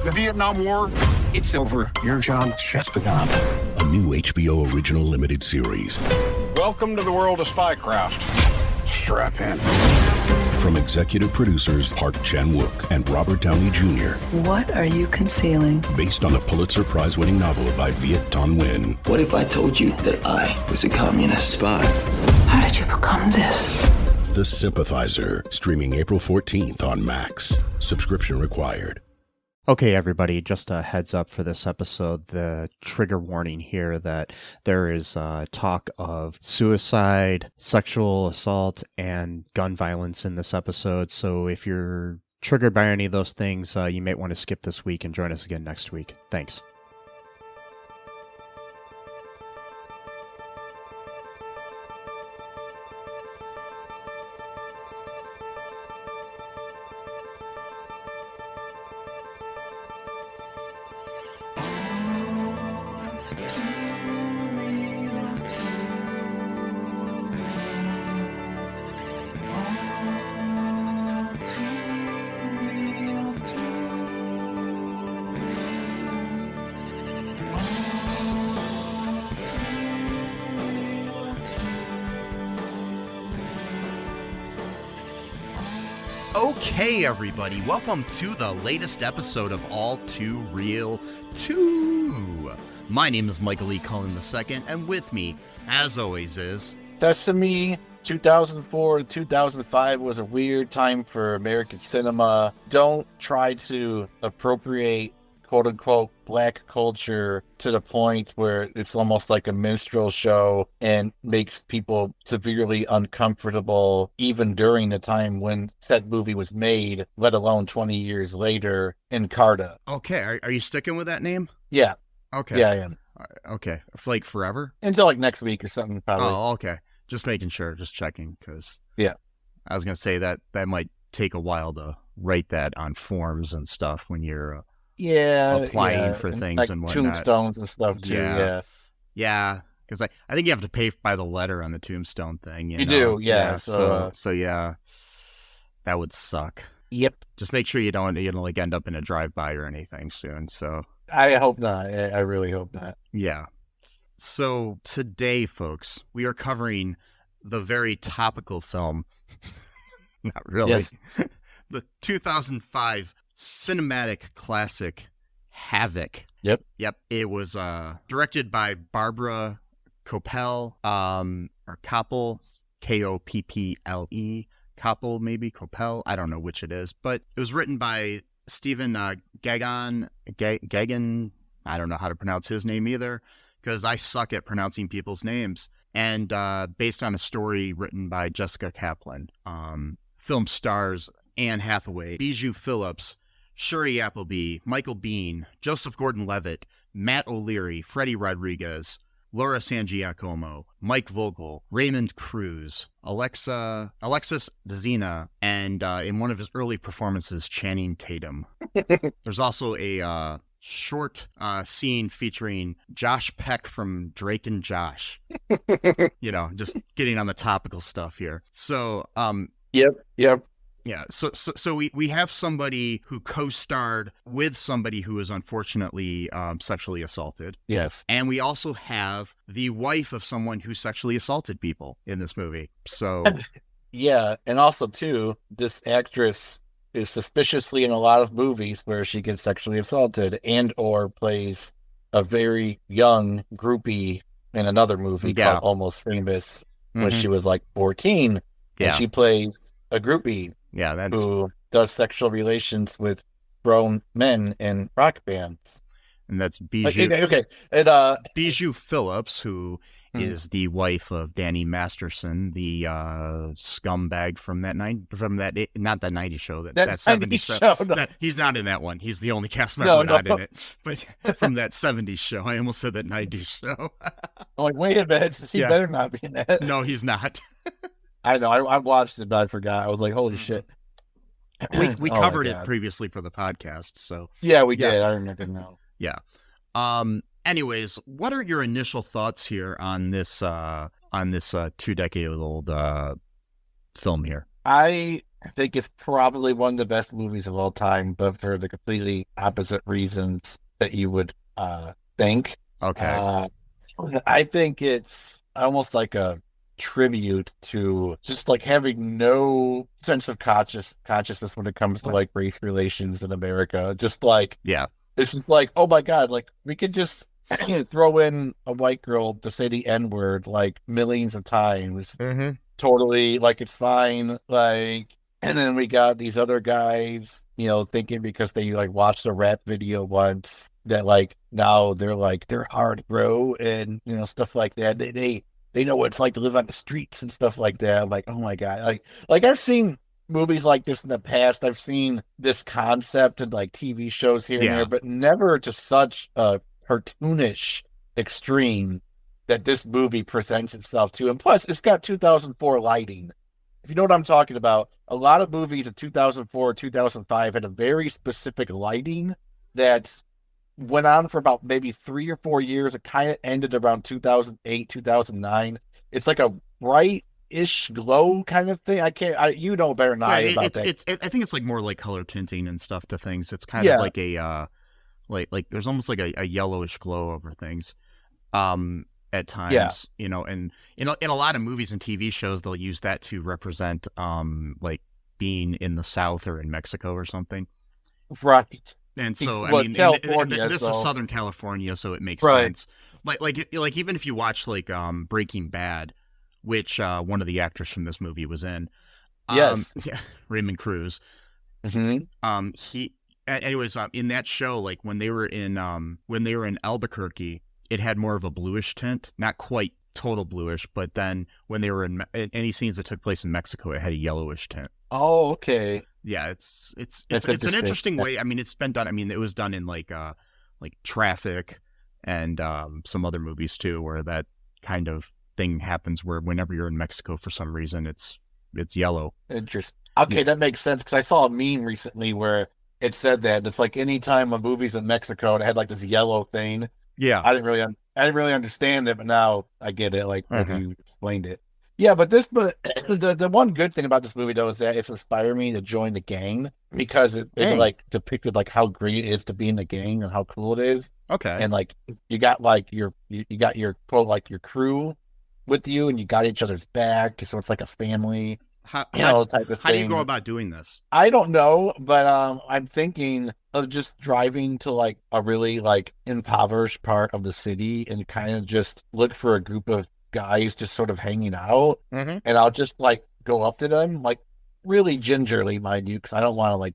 The Vietnam War, it's over. Your job's just begun. A new HBO original limited series. Welcome to the world of spycraft. Strap in. From executive producers Park Chan-wook and Robert Downey Jr. What are you concealing? Based on the Pulitzer Prize-winning novel by Viet Thanh Nguyen. What if I told you that I was a communist spy? How did you become this? The Sympathizer, streaming April 14th on Max. Subscription required. Okay, everybody, just a heads up for this episode, the trigger warning here that there is talk of suicide, sexual assault, and gun violence in this episode. So if you're triggered by any of those things, you might want to skip this week and join us again next week. Thanks. Okay, everybody, welcome to the latest episode of All2ReelToo. My name is Michael E. Cullen II, and with me, as always, is... Sesame. 2004 to 2005 was a weird time for American cinema. Don't try to appropriate quote-unquote black culture to the point where it's almost like a minstrel show and makes people severely uncomfortable even during the time when said movie was made, let alone 20 years later in Carta. Okay, are you sticking with that name? Yeah. Okay. Yeah, I am. Okay, like forever? Until like next week or something, probably. Oh, okay. Just making sure, just checking, because yeah, I was going to say that might take a while to write that on forms and stuff when you're applying for things like and whatnot. Tombstones and stuff too. Yeah. Because I think you have to pay by the letter on the tombstone thing. You know? Do, yeah. So yeah, that would suck. Yep. Just make sure you don't like end up in a drive-by or anything soon. So I hope not. I really hope not. Yeah. So today, folks, we are covering the very topical film. Not really. Yes. The 2005 cinematic classic Havoc. Yep. It was directed by Barbara Kopple, or Kopple, Kopple, Kopple maybe, Kopple. I don't know which it is, but it was written by Stephen Gaghan. I don't know how to pronounce his name either, because I suck at pronouncing people's names. And based on a story written by Jessica Kaplan. Film stars Anne Hathaway, Bijou Phillips, Shuri Appleby, Michael Biehn, Joseph Gordon-Levitt, Matt O'Leary, Freddie Rodriguez, Laura San Giacomo, Mike Vogel, Raymond Cruz, Alexis Dezina, and in one of his early performances, Channing Tatum. There's also a short scene featuring Josh Peck from Drake and Josh. Just getting on the topical stuff here. So, Yep. Yeah, so we have somebody who co-starred with somebody who was unfortunately sexually assaulted. Yes. And we also have the wife of someone who sexually assaulted people in this movie. So yeah, and also too, this actress is suspiciously in a lot of movies where she gets sexually assaulted and or plays a very young groupie in another movie called Almost Famous when she was like 14. Yeah. And she plays a groupie who does sexual relations with grown men in rock bands. And that's Bijou. Okay. And Bijou Phillips, who is the wife of Danny Masterson, the scumbag from that not that 90s show, that 70s show. No. He's not in that one. He's the only cast member not in it. But from that 70s show. I almost said that 90s show. I'm like, wait a minute. He better not be in that. No, he's not. I know. I watched it, but I forgot. I was like, holy shit. We covered it previously for the podcast. So yeah, we did. I remember now. Yeah. Anyways, what are your initial thoughts here on this 2-decade-old film here? I I think it's probably one of the best movies of all time, but for the completely opposite reasons that you would think. Okay. I think it's almost like a tribute to just like having no sense of consciousness when it comes to like race relations in America. Just like Yeah. it's just like, oh my God, like we could just throw in a white girl to say the N-word like millions of times. Mm-hmm. Totally, like it's fine. Like, and then we got these other guys, thinking because they like watched a rap video once that like now they're hard, bro, and stuff like that. They know what it's like to live on the streets and stuff like that. I'm like, oh my God, like I've seen movies like this in the past. I've seen this concept in like TV shows here and there, but never to such a cartoonish extreme that this movie presents itself to. And plus, it's got 2004 lighting. If you know what I'm talking about, a lot of movies in 2004, 2005 had a very specific lighting that went on for about maybe 3 or 4 years. It kind of ended around 2008, 2009. It's like a bright-ish glow kind of thing. You know better than I about that. I think it's like more like color tinting and stuff to things. It's kind of like a like there's almost like a yellowish glow over things. At times, and in a lot of movies and TV shows, they'll use that to represent like being in the South or in Mexico or something. Right. And so, California, this is Southern California, so it makes sense. Like even if you watch like Breaking Bad, which one of the actors from this movie was in, yes, Raymond Cruz. Mm-hmm. Anyways, in that show, like when they were in Albuquerque, it had more of a bluish tint, not quite total bluish, but then when they were in any scenes that took place in Mexico, it had a yellowish tint. Oh, okay. Yeah, it's an interesting way. I mean, it's been done. I mean, it was done in like Traffic and some other movies too, where that kind of thing happens. Where whenever you're in Mexico, for some reason, it's yellow. Interesting. Okay, that makes sense because I saw a meme recently where it said that it's like anytime a movie's in Mexico, it had like this yellow thing. Yeah, I didn't really understand it, but now I get it. Like as you explained it. Yeah, but the one good thing about this movie though is that it's inspired me to join the gang because it like depicted like how great it is to be in the gang and how cool it is. Okay. And like you got like you got your quote like your crew with you and you got each other's back, so it's like a family. Type of thing. How do you go about doing this? I don't know, but I'm thinking of just driving to like a really like impoverished part of the city and kind of just look for a group of guys just sort of hanging out, and I'll just like go up to them like really gingerly, mind you, because I don't want to like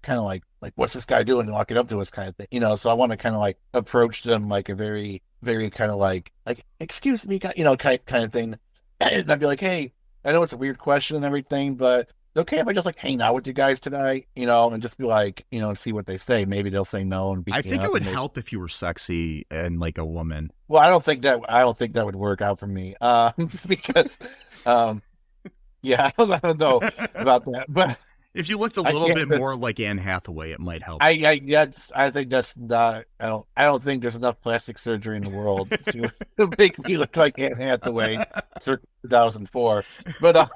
kind of like what's this guy doing and walking up to us kind of thing, so I want to kind of like approach them like a very very kind of like excuse me, kind of thing, and I'd be like, hey, I know it's a weird question and everything, but it's okay if I just like hang out with you guys tonight, and just be like, and see what they say. Maybe they'll say no. And I think it would help if you were sexy and like a woman. Well, I don't think that would work out for me, because, yeah, I don't know about that, but if you looked a little bit more like Anne Hathaway, it might help. I think that's not. I don't think there's enough plastic surgery in the world to make me look like Anne Hathaway, circa 2004, but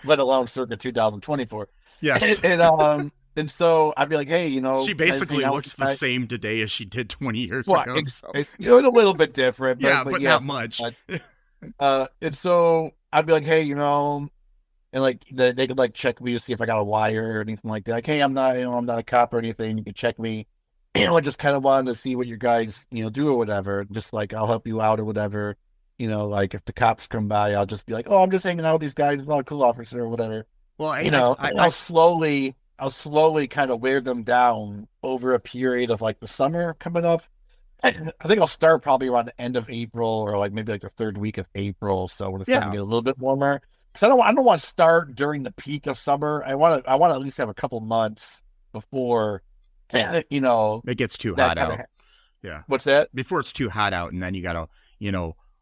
let alone circa 2024. Yes, and so I'd be like, hey, she basically looks the same today as she did 20 years ago. So. It's a little bit different, but not much. And so I'd be like, hey, and like they could like check me to see if I got a wire or anything like that. Like, hey, I'm not a cop or anything. You can check me. I just kind of wanted to see what you guys do or whatever. Just like I'll help you out or whatever. Like if the cops come by, I'll just be like, oh, I'm just hanging out with these guys. I'm not a cool officer or whatever. Well, I'll slowly kind of wear them down over a period of like the summer coming up. I think I'll start probably around the end of April or like maybe like the third week of April. So when it's starting to get a little bit warmer. Because I don't want to start during the peak of summer. I want to at least have a couple months before, it gets too hot out. Yeah. What's that? Before it's too hot out, and then you gotta,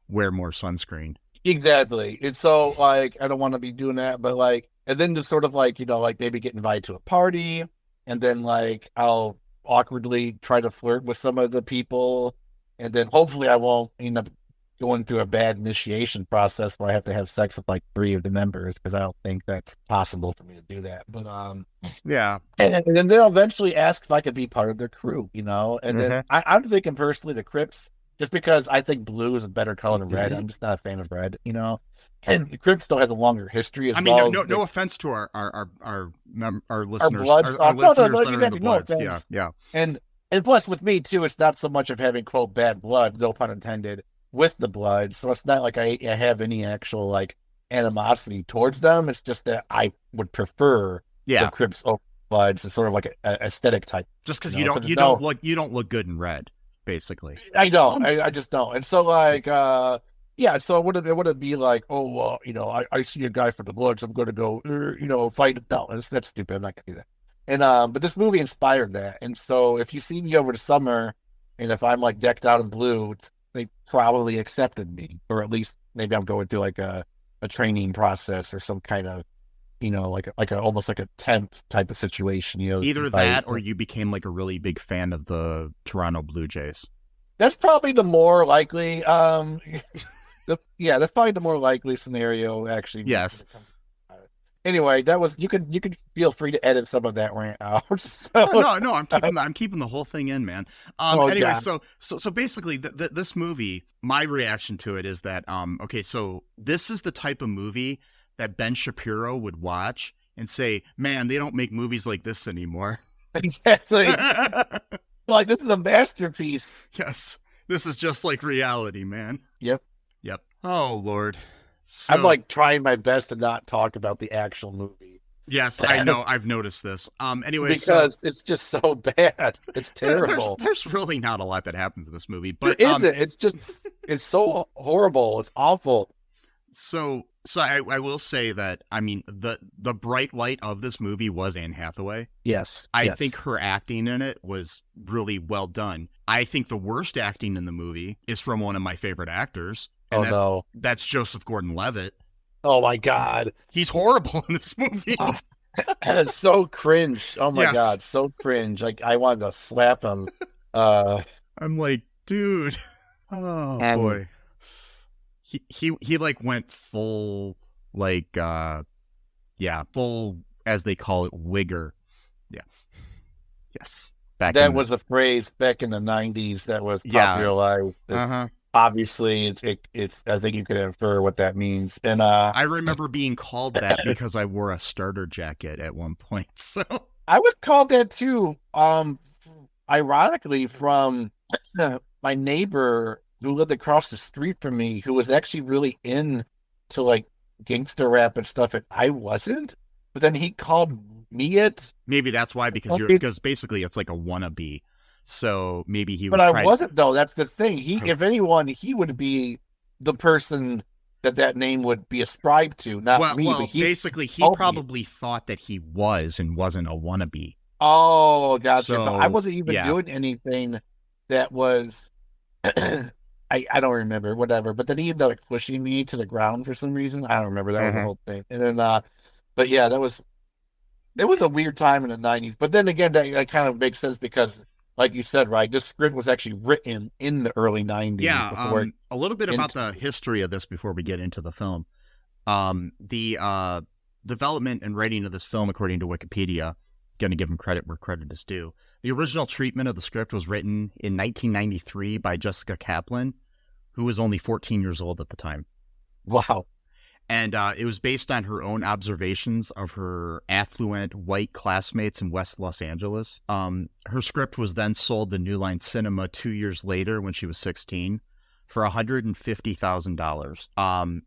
wear more sunscreen. Exactly. And so like I don't want to be doing that, but like, and then just sort of like like maybe get invited to a party, and then like I'll awkwardly try to flirt with some of the people, and then hopefully I won't end up going through a bad initiation process where I have to have sex with like 3 of the members, because I don't think that's possible for me to do that. But Yeah. and then they'll eventually ask if I could be part of their crew, you know. And then I'm thinking personally the Crips, just because I think blue is a better color than red. I'm just not a fan of red, you know. And the Crips still has a longer history as well. I mean, no offense to our listeners, our listeners no, that are in the Bloods. Yeah. And plus with me too, it's not so much of having quote bad blood, no pun intended, with the blood. So it's not like I have any actual like animosity towards them. It's just that I would prefer the Crips over Bloods. It's sort of like an aesthetic type. Just because you don't look good in red, basically. I don't. I just don't. And so like yeah, so it would be like, oh, you know, I see a guy for the Bloods, I'm going to go, you know, fight. No, that's stupid. I'm not going to do that. And but this movie inspired that. And so if you see me over the summer, and if I'm like decked out in blue, they probably accepted me, or at least maybe I'm going through like a training process or some kind of, you know, like a almost like a temp type of situation. You know, either that or you became like a really big fan of the Toronto Blue Jays. That's probably the more likely. That's probably the more likely scenario, actually. Yes. Anyway, that was you could feel free to edit some of that rant out. So. No, I'm keeping the whole thing in, man. Anyway, God. so basically, this movie, my reaction to it is that okay, so this is the type of movie that Ben Shapiro would watch and say, "Man, they don't make movies like this anymore." Exactly. Like, this is a masterpiece. Yes, this is just like reality, man. Yep. Oh Lord. So, I'm like trying my best to not talk about the actual movie. Yes, I know. I've noticed this. Anyway, because it's just so bad. It's terrible. There's really not a lot that happens in this movie, but there isn't. It's just it's so horrible. It's awful. So I will say that, I mean, the bright light of this movie was Anne Hathaway. Yes. I think her acting in it was really well done. I think the worst acting in the movie is from one of my favorite actors. And that's Joseph Gordon-Levitt. Oh my God. He's horrible in this movie. And it's so cringe. Oh my God, so cringe. Like, I wanted to slap him. I'm like, dude. Oh boy. He like went full, like full, as they call it, wigger. Yeah. Yes. That was a phrase back in the 90s that was popularized. Obviously, it's. I think you could infer what that means. And I remember being called that because I wore a starter jacket at one point. So I was called that too. Ironically, from my neighbor who lived across the street from me, who was actually really into like gangster rap and stuff, and I wasn't. But then he called me it. Maybe that's why, because basically it's like a wannabe. So maybe he was. But I wasn't, though. That's the thing. If anyone, he would be the person that name would be ascribed to, not me. Well, basically, he probably thought that he was and wasn't a wannabe. Oh, gotcha. So, I wasn't even doing anything that was. I don't remember, whatever. But then he ended up like pushing me to the ground for some reason. I don't remember. That was the whole thing. And then, but yeah, it was a weird time in the 90s. But then again, that kind of makes sense because, like you said, right, this script was actually written in the early 90s. Yeah, a little bit about the history of this before we get into the film. The development and writing of this film, according to Wikipedia, going to give him credit where credit is due. The original treatment of the script was written in 1993 by Jessica Kaplan, who was only 14 years old at the time. Wow. And it was based on her own observations of her affluent white classmates in West Los Angeles. Her script was then sold to New Line Cinema 2 years later when she was 16 for $150,000.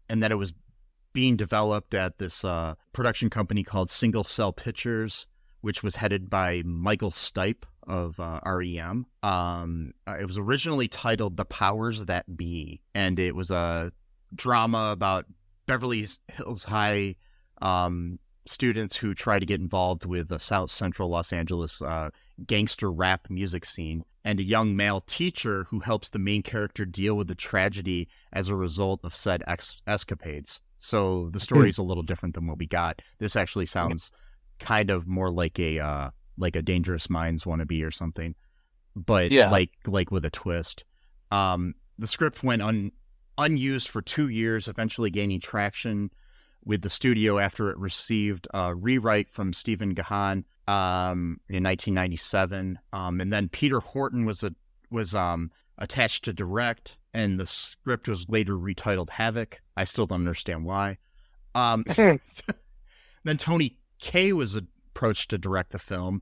And that it was being developed at this production company called Single Cell Pictures, which was headed by Michael Stipe of REM. It was originally titled The Powers That Be, and it was a drama about Beverly Hills High students who try to get involved with the South Central Los Angeles gangster rap music scene, and a young male teacher who helps the main character deal with the tragedy as a result of said escapades. So the story is a little different than what we got. This actually sounds kind of more like a Dangerous Minds wannabe or something, but like with a twist. the script went unused for 2 years, eventually gaining traction with the studio after it received a rewrite from Stephen Gahan in 1997. And then Peter Horton was attached to direct, and the script was later retitled Havoc. I still don't understand why. Then Tony Kaye was approached to direct the film.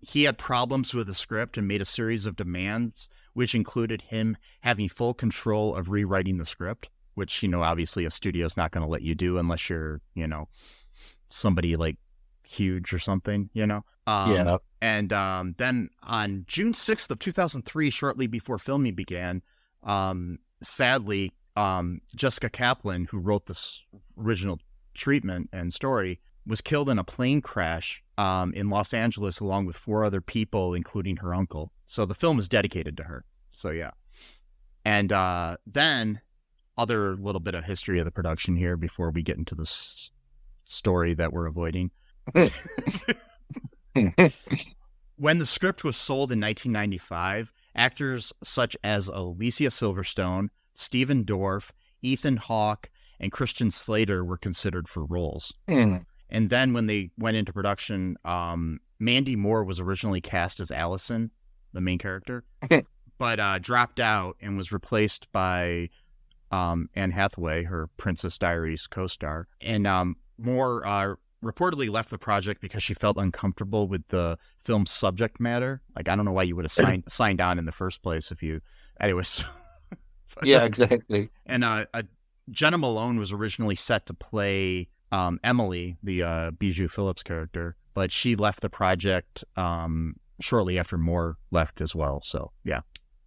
He had problems with the script and made a series of demands, which included him having full control of rewriting the script, which, obviously a studio's not going to let you do unless you're, somebody like huge or something, Yeah. And then on June 6th of 2003, shortly before filming began, sadly, Jessica Kaplan, who wrote this original treatment and story, was killed in a plane crash in Los Angeles along with 4 other people, including her uncle. So the film is dedicated to her. So yeah. And then other little bit of history of the production here before we get into this story that we're avoiding. When the script was sold in 1995, actors such as Alicia Silverstone, Stephen Dorff, Ethan Hawke, and Christian Slater were considered for roles. And then when they went into production, Mandy Moore was originally cast as Allison, the main character, but dropped out and was replaced by Anne Hathaway, her Princess Diaries co-star. And Moore reportedly left the project because she felt uncomfortable with the film's subject matter. Like, I don't know why you would have signed on in the first place if you... Anyways. Yeah, exactly. And Jenna Malone was originally set to play Emily, the Bijou Phillips character, but she left the project shortly after Moore left as well. So, yeah.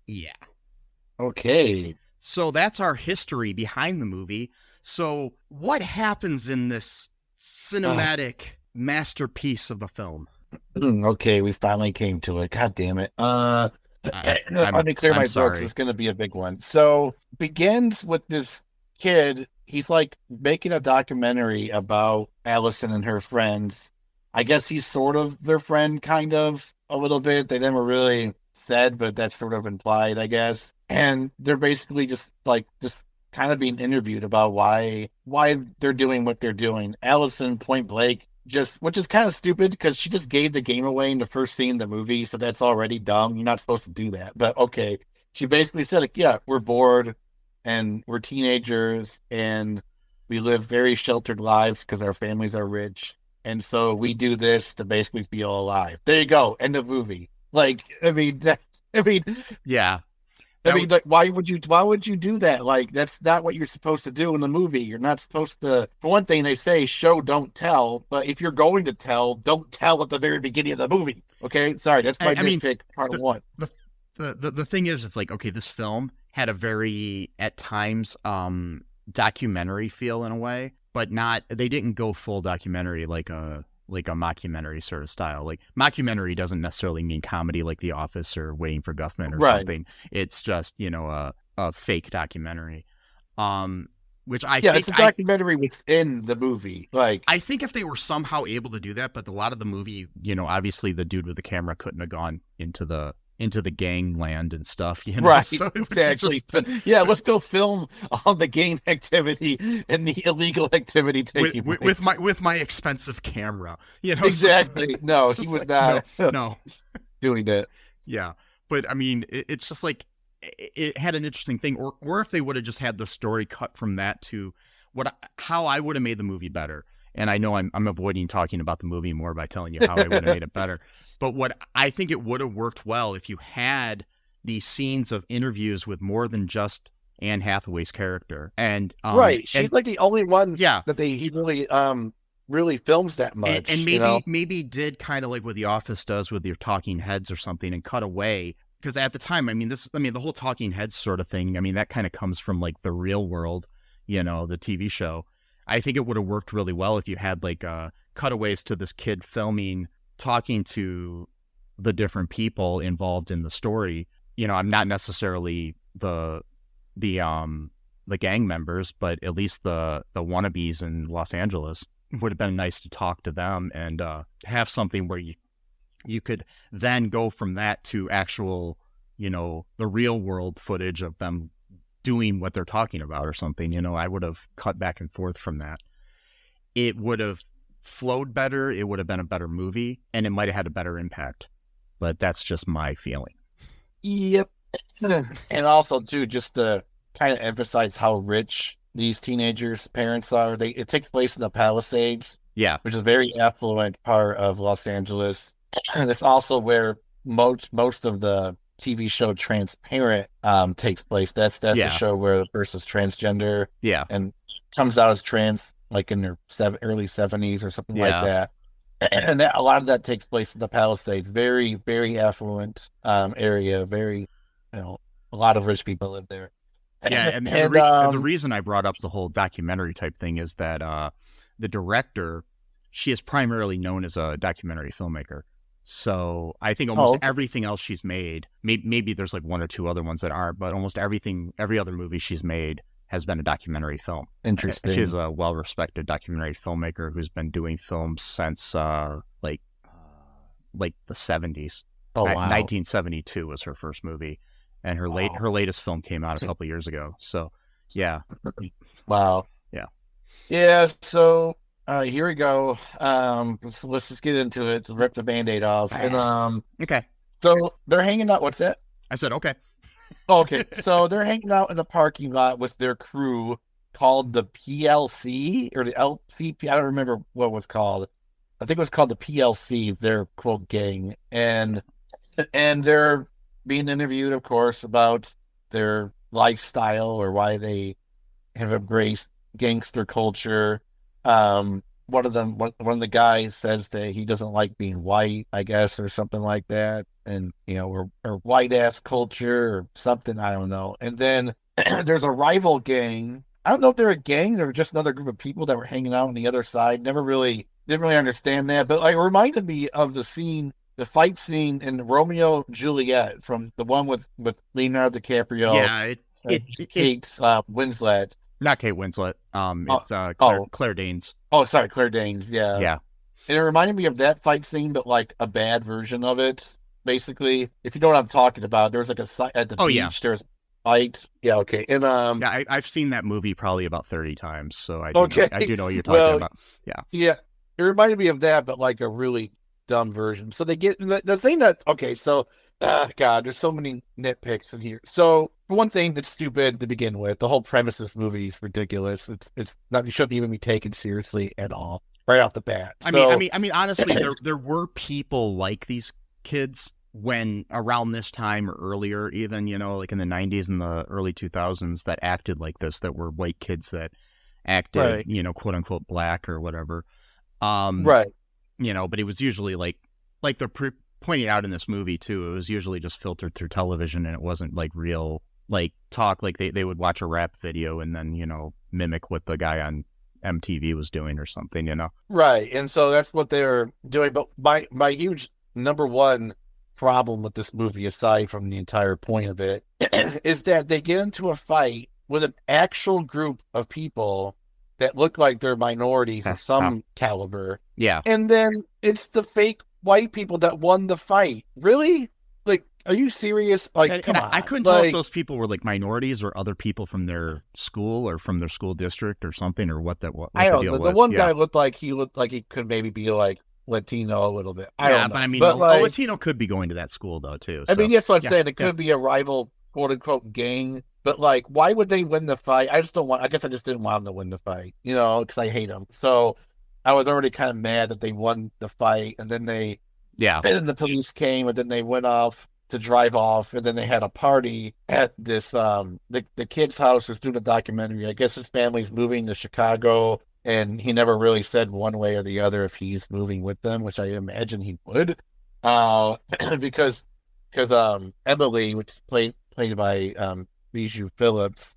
Yeah. Okay. So that's our history behind the movie. So what happens in this cinematic masterpiece of a film? Okay, we finally came to it. God damn it. Let me clear my throat. It's going to be a big one. So begins with this kid. He's like making a documentary about Allison and her friends. I guess he's sort of their friend, kind of, a little bit. They never really said, but that's sort of implied, I guess. And they're basically just kind of being interviewed about why they're doing what they're doing. Allison, point blank, which is kind of stupid because she just gave the game away in the first scene of the movie, so that's already dumb. You're not supposed to do that, but okay. She basically said, yeah, we're bored and we're teenagers and we live very sheltered lives because our families are rich, and so we do this to basically feel alive. There you go. End of movie. Yeah. Why would you do that? Like, that's not what you're supposed to do in the movie. You're not supposed to. For one thing, they say show, don't tell. But if you're going to tell, don't tell at the very beginning of the movie. Okay, sorry, that's my nitpick. Part one. The thing is, it's like, okay, this film had a very, at times, documentary feel in a way, but not. They didn't go full documentary like a mockumentary sort of style. Like, mockumentary doesn't necessarily mean comedy like The Office or Waiting for Guffman or something. It's just, a fake documentary. Which I think... it's a documentary within the movie. Like, I think if they were somehow able to do that, but a lot of the movie, obviously the dude with the camera couldn't have gone into the gangland and stuff, Right, so exactly. Let's go film all the gang activity and the illegal activity taking place. with my expensive camera, Exactly. No, he was not no doing that. Yeah, but I mean, it's just like it had an interesting thing, or if they would have just had the story cut from that to how I would have made the movie better. And I know I'm avoiding talking about the movie more by telling you how I would have made it better. But what I think it would have worked well if you had these scenes of interviews with more than just Anne Hathaway's character. And right, she's like the only one that he really films that much. And maybe did kind of like what The Office does with your talking heads or something and cut away. Because at the time, the whole talking heads sort of thing, that kind of comes from like The Real World, the TV show. I think it would have worked really well if you had like cutaways to this kid talking to the different people involved in the story. I'm not necessarily the gang members, but at least the wannabes in Los Angeles. Would have been nice to talk to them and have something where you could then go from that to actual the real world footage of them doing what they're talking about or something. I would have cut back and forth from that. It would have flowed better. It would have been a better movie, and it might have had a better impact. But that's just my feeling. Yep. And also, too, just to kind of emphasize how rich these teenagers' parents are. It takes place in the Palisades, Yeah. which is a very affluent part of Los Angeles. And it's also where most of the TV show Transparent takes place. That's the show where the person's transgender and comes out as trans, like in their early 70s or something like that. And a lot of that takes place in the Palisades. Very, very affluent area. Very, a lot of rich people live there. Yeah, and the reason I brought up the whole documentary type thing is that the director, she is primarily known as a documentary filmmaker. So I think almost everything else she's made, maybe there's like one or two other ones that aren't, but almost every other movie she's made has been a documentary film. Interesting. She's a well-respected documentary filmmaker who's been doing films since like the 70s. Oh, wow. 1972 was her first movie, and her latest film came out a couple years ago. So, yeah. Wow. Yeah. Yeah. So here we go. Let's just get into it. Rip the Band-Aid off. And okay. So they're hanging out. What's that? I said okay. Okay, so they're hanging out in the parking lot with their crew called the PLC or the LCP. I don't remember what it was called. I think it was called the PLC, their quote gang. And they're being interviewed, of course, about their lifestyle or why they have embraced gangster culture. One of the guys says that he doesn't like being white, I guess, or something like that. And, or white ass culture or something. I don't know. And then there's a rival gang. I don't know if they're a gang or just another group of people that were hanging out on the other side. Didn't really understand that. But it reminded me of the fight scene in Romeo and Juliet from the one with Leonardo DiCaprio. Yeah. Kate Winslet. Not Kate Winslet. It's Claire Danes. Oh, sorry, Claire Danes. Yeah. Yeah. And it reminded me of that fight scene, but like a bad version of it. Basically, if you know what I'm talking about, there's like at the beach. Yeah. There's a fight. Yeah. Okay. And I've seen that movie probably about 30 times, so I do know what you're talking about. Yeah. Yeah. It reminded me of that, but like a really dumb version. So they get the thing that so. God, there's so many nitpicks in here. So for one thing, that's stupid to begin with. The whole premise of this movie is ridiculous. It's not. You shouldn't even be taken seriously at all, right off the bat. I mean, honestly, there were people like these kids when around this time or earlier, even like in the 90s and the early 2000s, that acted like this. That were white kids that acted, quote unquote, black or whatever. Right. But it was usually like they're pointing out in this movie too, it was usually just filtered through television, and it wasn't like real talk. Like they would watch a rap video and then mimic what the guy on MTV was doing or something. Right. And so that's what they're doing. But my huge number one problem with this movie, aside from the entire point of it, is that they get into a fight with an actual group of people that look like they're minorities of some caliber. Yeah. And then it's the fake white people that won the fight. Really? Like, are you serious? Like, come on. I couldn't tell if those people were like minorities or other people from their school or from their school district or something, or what the deal was. The one guy looked like he could maybe be like Latino a little bit. I don't know. But I mean, a Latino could be going to that school though too. So. I mean, that's what I'm saying. It could be a rival quote unquote gang. But like, why would they win the fight? I just didn't want them to win the fight, because I hate them. So I was already kind of mad that they won the fight, and then and then the police came, and then they went off to drive off, and then they had a party at this the kid's house was doing a documentary. I guess his family's moving to Chicago, and he never really said one way or the other if he's moving with them, which I imagine he would, because Emily, which is played by Bijou Phillips,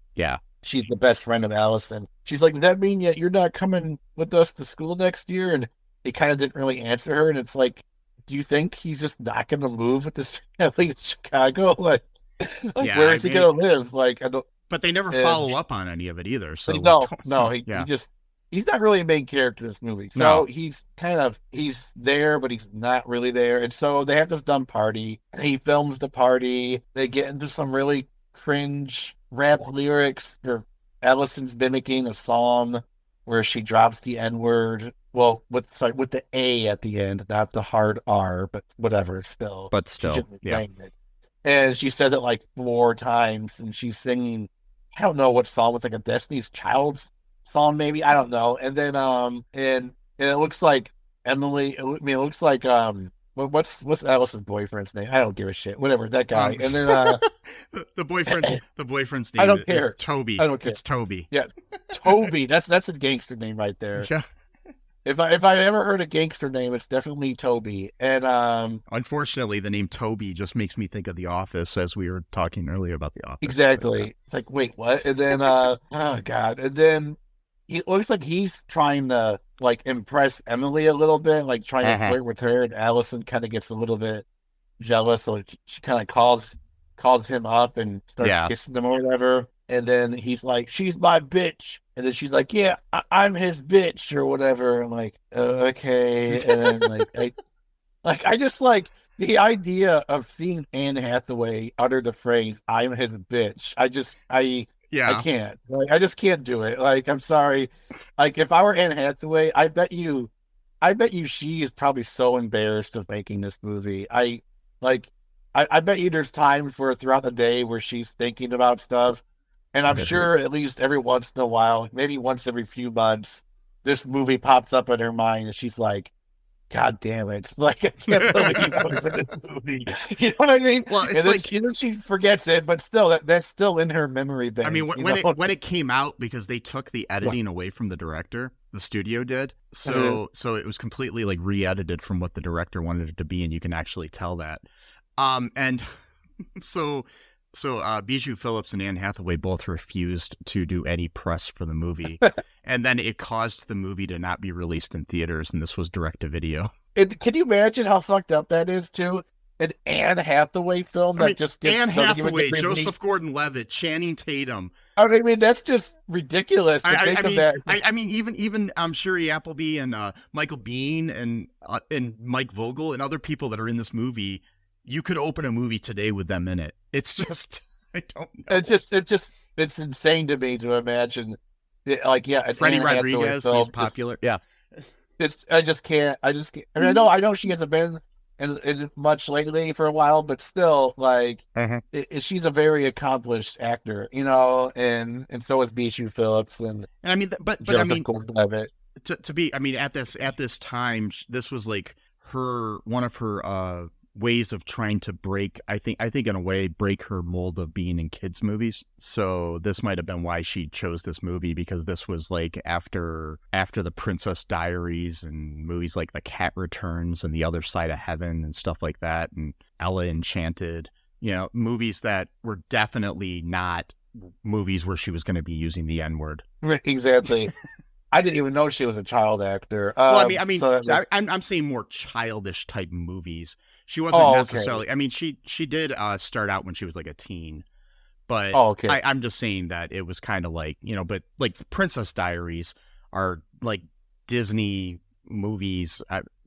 she's the best friend of Allison. She's like, does that mean that you're not coming with us to school next year? And he kind of didn't really answer her. And it's like, do you think he's just not going to move with this family to Chicago? Like where is he going to live? Like, I don't. But they never follow up on any of it either. So he he's not really a main character in this movie. So No. he's there, but he's not really there. And so they have this dumb party. And he films the party. They get into some really cringe rap lyrics. Allison's mimicking a song where she drops the N-word. Well, with the A at the end, not the hard R, but whatever, still. But still, yeah. It. And she says it like 4 times, and she's singing, I don't know what song, it's like a Destiny's Child song, maybe, I don't know. And then and it looks like Emily. I mean, it looks like what's Allison's boyfriend's name? I don't give a shit. Whatever, that guy. And then the boyfriend's name I don't care. is Toby. I don't care. It's Toby. Yeah, Toby. That's a gangster name right there. Yeah. If I ever heard a gangster name, it's definitely Toby. And unfortunately, the name Toby just makes me think of The Office, as we were talking earlier about The Office. Exactly. It's like, wait, what? And then oh god. And then it looks like he's trying to like impress Emily a little bit, like trying to flirt with her, and Allison kind of gets a little bit jealous, so she kind of calls him up and starts kissing him or whatever. And then he's like, she's my bitch. And then she's like, yeah, I'm his bitch or whatever. I'm like, okay. And then I just like the idea of seeing Anne Hathaway utter the phrase, I'm his bitch. I can't. Like, I just can't do it. Like, I'm sorry. Like, if I were Anne Hathaway, I bet you she is probably so embarrassed of making this movie. I bet you there's times where throughout the day where she's thinking about stuff. And I'm sure at least every once in a while, maybe once every few months, this movie pops up in her mind and she's like, God damn it. Like, I can't believe I was in this movie. You know what I mean? Well, it's like, she forgets it, but still, that's still in her memory bank. I mean, when it came out, because they took the editing away from the director, the studio did. So it was completely like re-edited from what the director wanted it to be, and you can actually tell that. And So Bijou Phillips and Anne Hathaway both refused to do any press for the movie. And then it caused the movie to not be released in theaters, and this was direct-to-video. Can you imagine how fucked up that is, too? An Anne Hathaway film just gets... Anne Hathaway, Joseph Gordon-Levitt, Channing Tatum. I mean, that's just ridiculous to think of that. I mean, even Shiri Appleby and Michael Biehn and Mike Vogel and other people that are in this movie... You could open a movie today with them in it. It's just, I don't know. It's insane to me to imagine. Freddie Rodriguez, he's popular. Yeah. I just can't. I mean, I know she hasn't been in much lately for a while, but still, like, she's a very accomplished actor, you know, and so is Bijou Phillips and I mean, but I mean, to be, I mean, at this time, this was like one of her ways of trying to break, I think in a way, break her mold of being in kids movies. So this might have been why she chose this movie, because this was like after the Princess Diaries and movies like The Cat Returns and The Other Side of Heaven and stuff like that, and Ella Enchanted, you know, movies that were definitely not movies where she was going to be using the N-word. Exactly. I didn't even know she was a child actor. Well, I'm saying more childish type movies. She wasn't necessarily. Okay. I mean, she did start out when she was like a teen, but I'm just saying that it was kind of like, you know, but like the Princess Diaries are like Disney movies,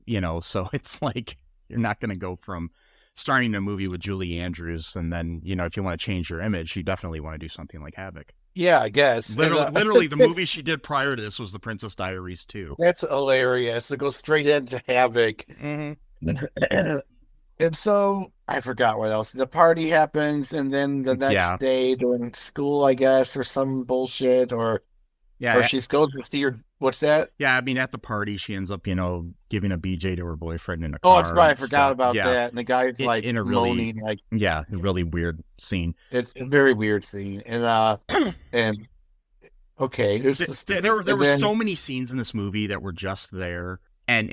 you know, so it's like you're not going to go from starring a movie with Julie Andrews and then, you know, if you want to change your image, you definitely want to do something like Havoc. Yeah, I guess. Literally, the movie she did prior to this was The Princess Diaries too. That's hilarious. To go straight into Havoc. Mm-hmm. And so, I forgot what else. The party happens, and then the next day during school, I guess, or some bullshit, or she goes to see her. What's that? Yeah, I mean, at the party, she ends up, you know, giving a BJ to her boyfriend in a car. Oh, that's right. I forgot about that. And the guy's like in a really, moaning, like, a really weird scene. It's a very weird scene, and okay, there were so many scenes in this movie that were just there, and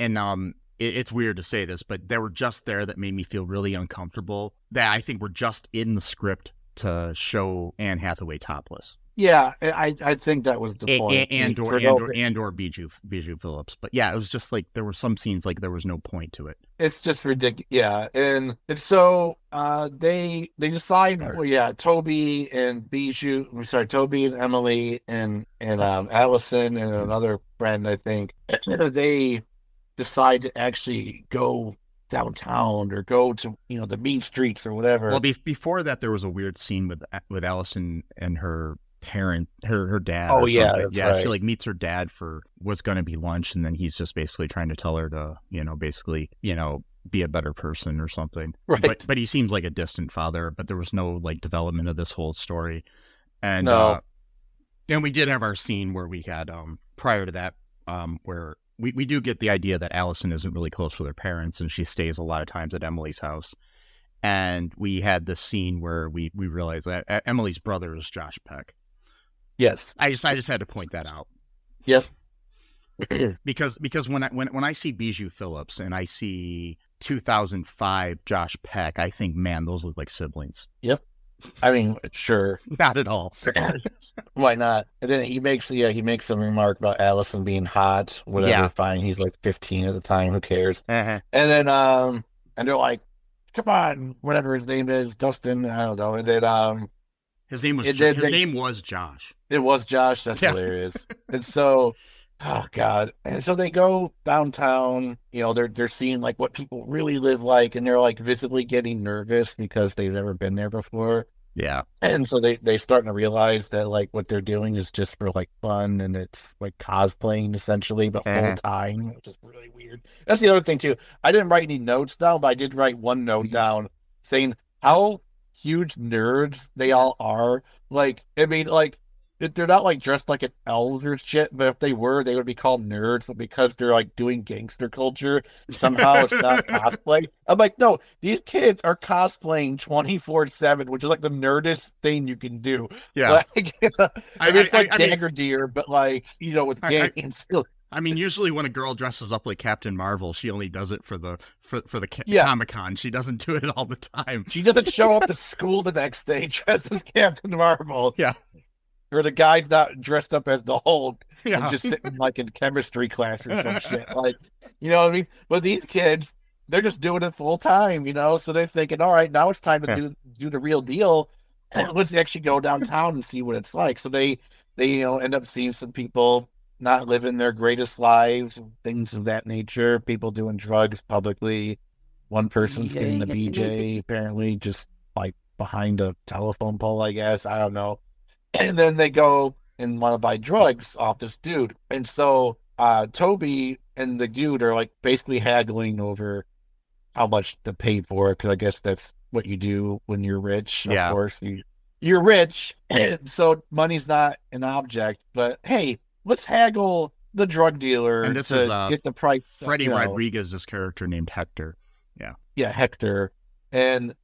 it's weird to say this, but they were just there that made me feel really uncomfortable, that I think were just in the script to show Anne Hathaway topless. Yeah, I think that was the point. And or Bijou Phillips. But yeah, it was just like there were some scenes like there was no point to it. It's just ridiculous. Yeah, and so they decide. Well, yeah, Toby and Emily and Allison and another friend, I think, they decide to actually go downtown or go to the mean streets or whatever. Well, before that, there was a weird scene with Allison and her parent, her dad. Oh, or yeah, something. that's yeah. right. She like meets her dad for what's going to be lunch, and then he's just basically trying to tell her to, basically, be a better person or something. Right. But he seems like a distant father. But there was no like development of this whole story, and No. and we did have our scene where we had prior to that where we do get the idea that Allison isn't really close with her parents, and she stays a lot of times at Emily's house. And we had this scene where we realized that Emily's brother is Josh Peck. Yes. I just had to point that out. Yep. because when I see Bijou Phillips and I see 2005 Josh Peck, I think, man, those look like siblings. Yep. I mean, sure. Not at all. Why not? And then he makes some remark about Allison being hot, whatever. Yeah. Fine. He's like 15 at the time. Who cares? Uh-huh. And then and they're like, "Come on, whatever his name is, Dustin." I don't know. And then His name was Josh. It was Josh. That's Yeah. hilarious. And so, oh God. And so they go downtown. They're seeing like what people really live like, and they're like visibly getting nervous because they've never been there before. Yeah. And so they starting to realize that like what they're doing is just for like fun, and it's like cosplaying essentially, but full time, which is really weird. That's the other thing too. I didn't write any notes down, but I did write one note down saying how huge nerds they all are. Like, I mean, like they're not like dressed like an elves or shit, but if they were, they would be called nerds. But because they're like doing gangster culture, somehow it's not cosplay. I'm like, no, these kids are cosplaying 24/7, which is like the nerdest thing you can do. Yeah. Like, I mean, it's like Dagger Deer, but like, with gangs. I mean, usually when a girl dresses up like Captain Marvel, she only does it for the Comic-Con. She doesn't do it all the time. She doesn't show up to school the next day dressed as Captain Marvel. Yeah. Or the guy's not dressed up as the Hulk Yeah. and just sitting like in chemistry class or some shit. Like, you know what I mean? But these kids, they're just doing it full time, So they're thinking, all right, now it's time to do the real deal. Let's actually go downtown and see what it's like. So they end up seeing some people not living their greatest lives, things of that nature. People doing drugs publicly. One person's getting the BJ apparently just like behind a telephone pole, I guess. I don't know. And then they go and want to buy drugs off this dude. And so Toby and the dude are like basically haggling over how much to pay for it, because I guess that's what you do when you're rich. Yeah. Of course, you're rich, so money's not an object. But hey, let's haggle the drug dealer And this to is get the price. Freddie Rodriguez's character named Hector. Yeah, Hector. And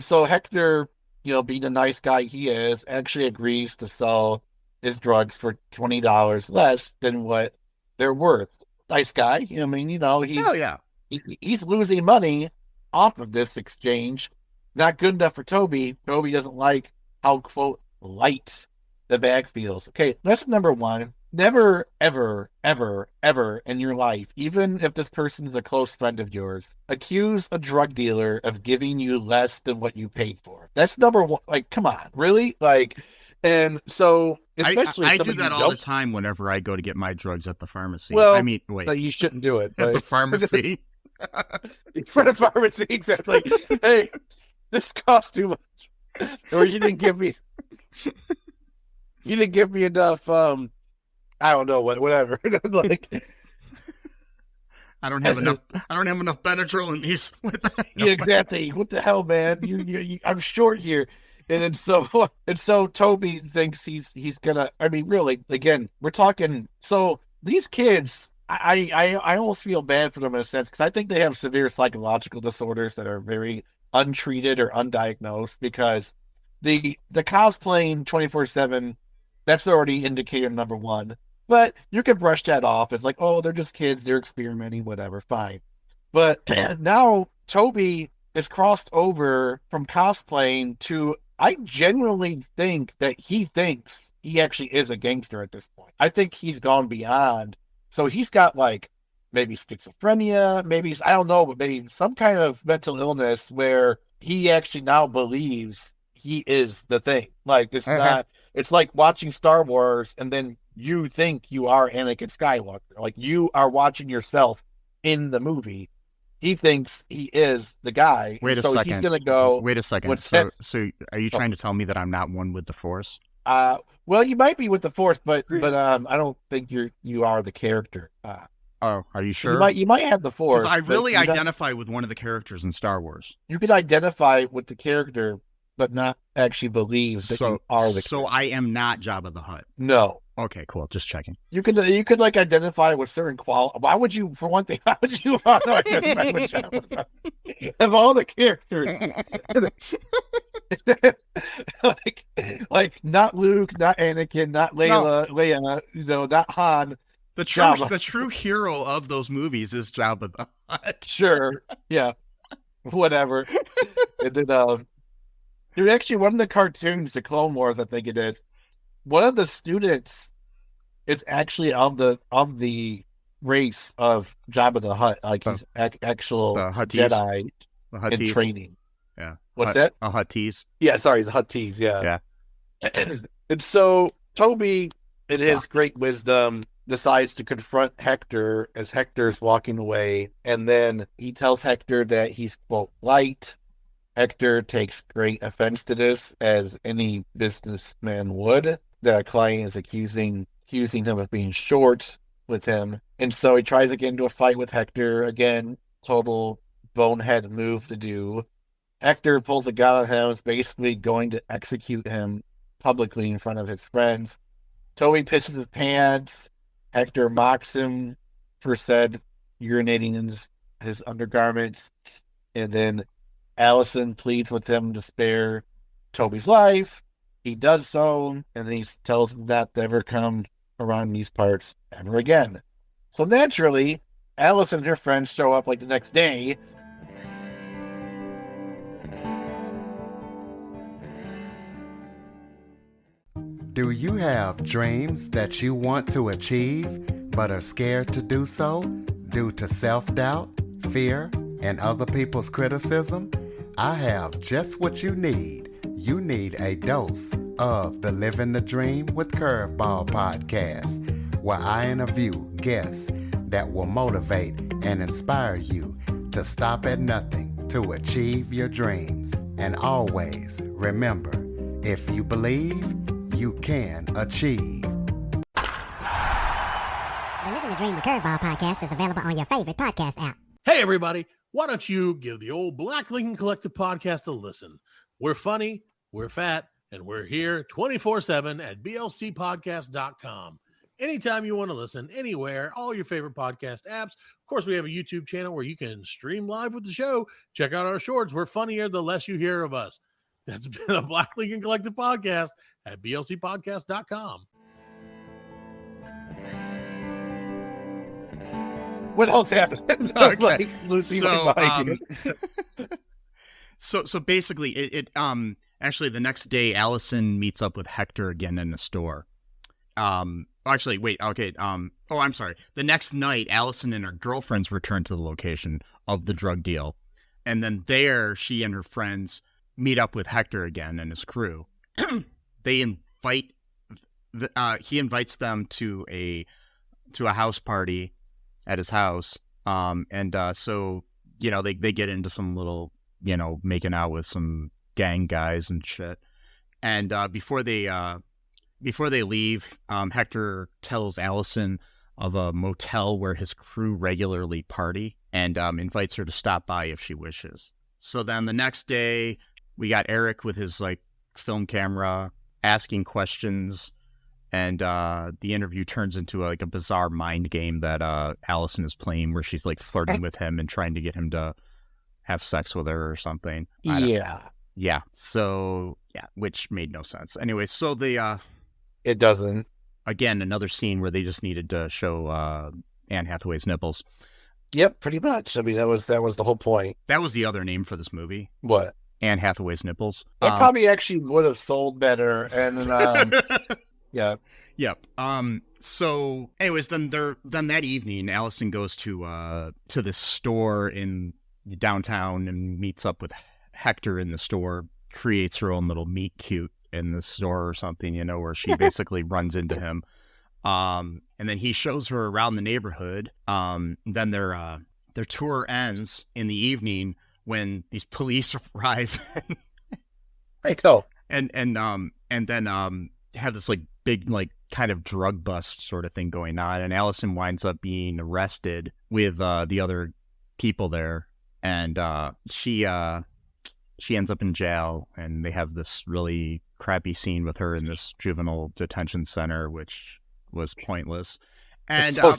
so Hector, being a nice guy he is, actually agrees to sell his drugs for $20 less than what they're worth. Nice guy. I mean, he's Oh yeah. he's losing money off of this exchange. Not good enough for Toby. Toby doesn't like how, quote, light the bag feels. Okay, lesson number one. Never, ever, ever, ever in your life, even if this person is a close friend of yours, accuse a drug dealer of giving you less than what you paid for. That's number one. Like, come on, really? Like, and so, especially I do that all the time whenever I go to get my drugs at the pharmacy. Well, I mean, wait. you shouldn't do it. At But the pharmacy. for the pharmacy, exactly. Hey, this costs too much. Or you didn't give me enough I don't know whatever. Like, I don't have enough Benadryl in these. yeah, exactly. What the hell, man? You I'm short here. And so Toby thinks he's gonna. I mean, really, again, we're talking. So these kids, I almost feel bad for them in a sense, because I think they have severe psychological disorders that are very untreated or undiagnosed, because the cosplaying 24/7, that's already indicator number one. But you can brush that off as like, oh, they're just kids, they're experimenting, whatever, fine. But now Toby is crossed over from cosplaying to I genuinely think that he thinks he actually is a gangster at this point. I think he's gone beyond. So he's got like maybe schizophrenia, maybe, I don't know, but maybe some kind of mental illness where he actually now believes he is the thing. Like it's not, it's like watching Star Wars and then you think you are Anakin Skywalker. Like you are watching yourself in the movie. He thinks he is the guy. Wait a so second. He's gonna go. Wait a second. So are you trying to tell me that I'm not one with the Force? Well, you might be with the Force, but I don't think you are the character. Oh, are you sure? You might have the Force. Because I really identify with one of the characters in Star Wars. You could identify with the character, but not actually believe that you are the character. So I am not Jabba the Hutt. No. Okay, cool. Just checking. You could like identify with certain Why would you, for one thing, why would you want to identify with Jabba the Hutt? Of all the characters. like not Luke, not Anakin, not Leia, not Han. The true hero of those movies is Jabba the Hutt. Sure, yeah, whatever. And then, dude, actually, one of the cartoons, the Clone Wars, I think it is. One of the students is actually of the race of Jabba the Hutt, like he's actual Jedi in training. Yeah, what's that? A Huttese. Yeah, sorry, the Huttese. Yeah. And so Toby, in his great wisdom, decides to confront Hector as Hector's walking away, and then he tells Hector that he's, quote, light. Hector takes great offense to this, as any businessman would, that a client is accusing him of being short with him. And so he tries to get into a fight with Hector. Again, total bonehead move to do. Hector pulls a gun on him, is basically going to execute him publicly in front of his friends. Toby pisses his pants. Hector mocks him for said urinating in his undergarments. And then Allison pleads with him to spare Toby's life. He does so, and then he tells him not to ever come around these parts ever again. So naturally, Allison and her friends show up like the next day. Do you have dreams that you want to achieve, but are scared to do so due to self-doubt, fear, and other people's criticism? I have just what you need. You need a dose of the Living the Dream with Curveball podcast, where I interview guests that will motivate and inspire you to stop at nothing to achieve your dreams. And always remember, if you believe, you can achieve. The Living the Dream with Curveball podcast is available on your favorite podcast app. Hey, everybody. Why don't you give the old Black Lincoln Collective podcast a listen? We're funny, we're fat, and we're here 24/7 at blcpodcast.com. Anytime you want to listen, anywhere, all your favorite podcast apps. Of course, we have a YouTube channel where you can stream live with the show. Check out our shorts. We're funnier the less you hear of us. That's been the Black Lincoln Collective podcast at blcpodcast.com. What else happened? Okay. So basically, it actually the next day, Allison meets up with Hector again in the store. Actually, wait, okay. I'm sorry. The next night, Allison and her girlfriends return to the location of the drug deal, and then there, she and her friends meet up with Hector again and his crew. They invite, he invites them to a house party at his house. So, they get into some little, making out with some gang guys and shit. And before they leave, Hector tells Allison of a motel where his crew regularly party and invites her to stop by if she wishes. So then the next day, we got Eric with his film camera asking questions, and the interview turns into a bizarre mind game that Allison is playing, where she's flirting with him and trying to get him to have sex with her or something. Yeah. So which made no sense. Anyway, so it doesn't. Again, another scene where they just needed to show Anne Hathaway's nipples. Yep, pretty much. I mean, that was the whole point. That was the other name for this movie. What? Anne Hathaway's nipples. That probably actually would have sold better. And yeah. Yep. So anyways, then that evening, Allison goes to this store in downtown and meets up with Hector in the store, creates her own little meet cute in the store or something, where she basically runs into him. And then he shows her around the neighborhood. Then their tour ends in the evening when these police arrive. I know. And then have this like big like kind of drug bust sort of thing going on, and Allison winds up being arrested with the other people there, and she ends up in jail, and they have this really crappy scene with her in this juvenile detention center, which was pointless. And so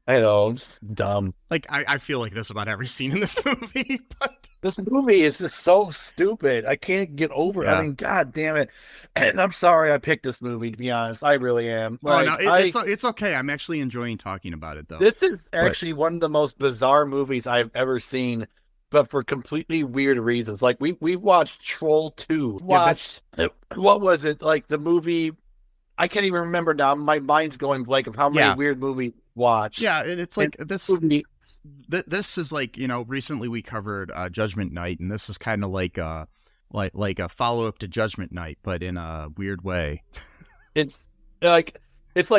I know, it's dumb. Like I feel like this about every scene in this movie, but this movie is just so stupid. I can't get over it. Yeah. I mean, god damn it. And I'm sorry I picked this movie, to be honest. I really am. Like, it's okay. I'm actually enjoying talking about it though. This is actually one of the most bizarre movies I've ever seen, but for completely weird reasons. Like we've watched Troll 2. What was it? Like the movie, I can't even remember now. My mind's going blank of how many weird movies we watched. Yeah, and it's like and this movie. This is like, recently we covered Judgment Night, and this is kind of like a follow-up to Judgment Night, but in a weird way. It's like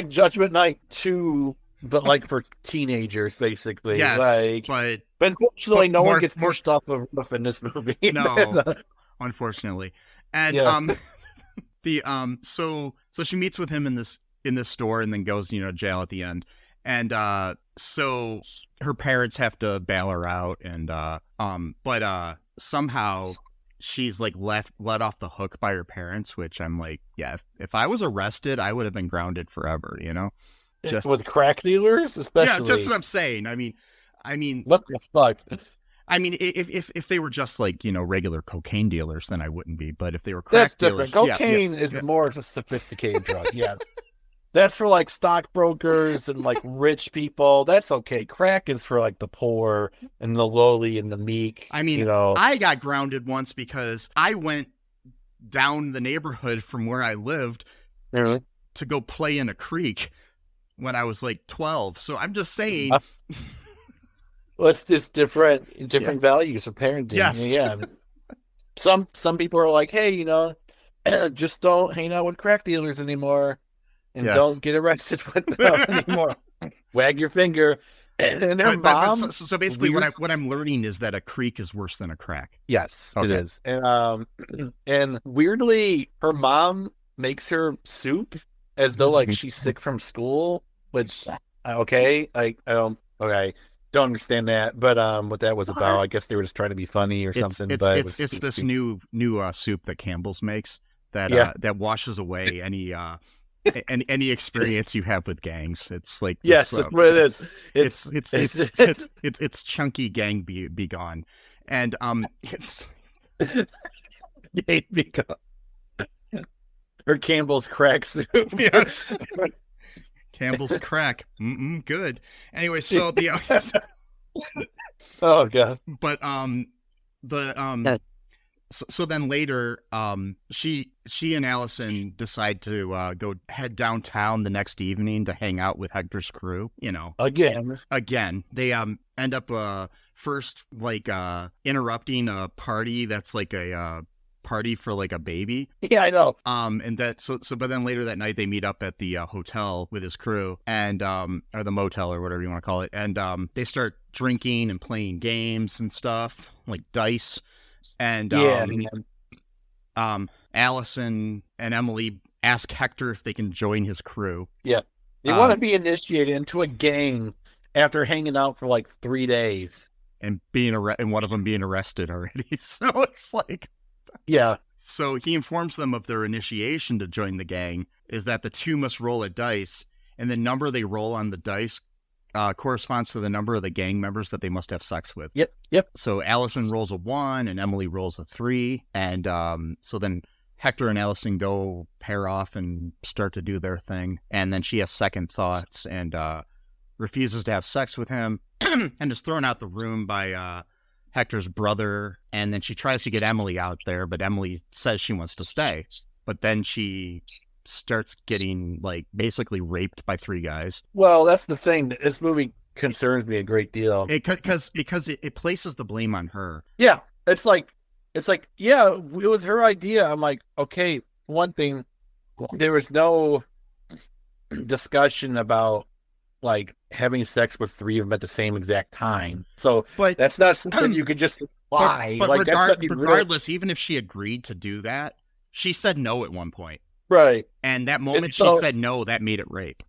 Judgment Night 2, but like for teenagers, basically. Yes, but unfortunately, no one gets pushed off a roof in this movie. No, unfortunately. And so she meets with him in this store, and then goes jail at the end. And so her parents have to bail her out, and but somehow she's like let off the hook by her parents, which I'm like, yeah, if I was arrested, I would have been grounded forever, Just with crack dealers, especially. Yeah, just what I'm saying. I mean, what the fuck? I mean, if they were just like regular cocaine dealers, then I wouldn't be. But if they were crack dealers, cocaine is more of a sophisticated drug. Yeah. That's for like stockbrokers and like rich people. That's okay. Crack is for like the poor and the lowly and the meek. I mean, I got grounded once because I went down the neighborhood from where I lived to go play in a creek when I was like 12. So I'm just saying. Well, it's just different values of parenting. Yes. Yeah. Some people are like, hey, just don't hang out with crack dealers anymore. And don't get arrested with them anymore. Wag your finger. And her mom. So basically, what I'm learning is that a creek is worse than a crack. Yes, it is. And weirdly, her mom makes her soup as though like she's sick from school. Which okay, don't understand that. But what that was about, I guess they were just trying to be funny or something. It's this new soup that Campbell's makes that washes away any experience you have with gangs. It's like yes, that's what it is. It's chunky gang be gone, and it's gang be gone. Or Campbell's crack soup. Yes, Campbell's crack. Good. Anyway, so the oh god, but So then later, she and Allison decide to go head downtown the next evening to hang out with Hector's crew. Again, they end up first like interrupting a party that's like a party for like a baby. Yeah, I know. And that but then later that night they meet up at the hotel with his crew and or the motel or whatever you want to call it, and they start drinking and playing games and stuff like dice. And Allison and Emily ask Hector if they can join his crew. Yeah, they want to be initiated into a gang after hanging out for like 3 days and and one of them being arrested already. So it's like, yeah. So he informs them of their initiation to join the gang is that the two must roll a dice, and the number they roll on the dice corresponds to the number of the gang members that they must have sex with. Yep. So Allison rolls a 1 and Emily rolls a 3. And so then Hector and Allison go pair off and start to do their thing. And then she has second thoughts and refuses to have sex with him and is thrown out the room by Hector's brother, and then she tries to get Emily out there, but Emily says she wants to stay. But then she starts getting, like, basically raped by 3 guys. Well, that's the thing. This movie concerns me a great deal. Because it places the blame on her. Yeah. It's like, yeah, it was her idea. I'm like, okay, one thing, there was no discussion about, like, having sex with 3 of them at the same exact time. So but that's not something you could just lie. But like, regardless, even if she agreed to do that, she said no at one point. Right. And that moment she said no, that made it rape.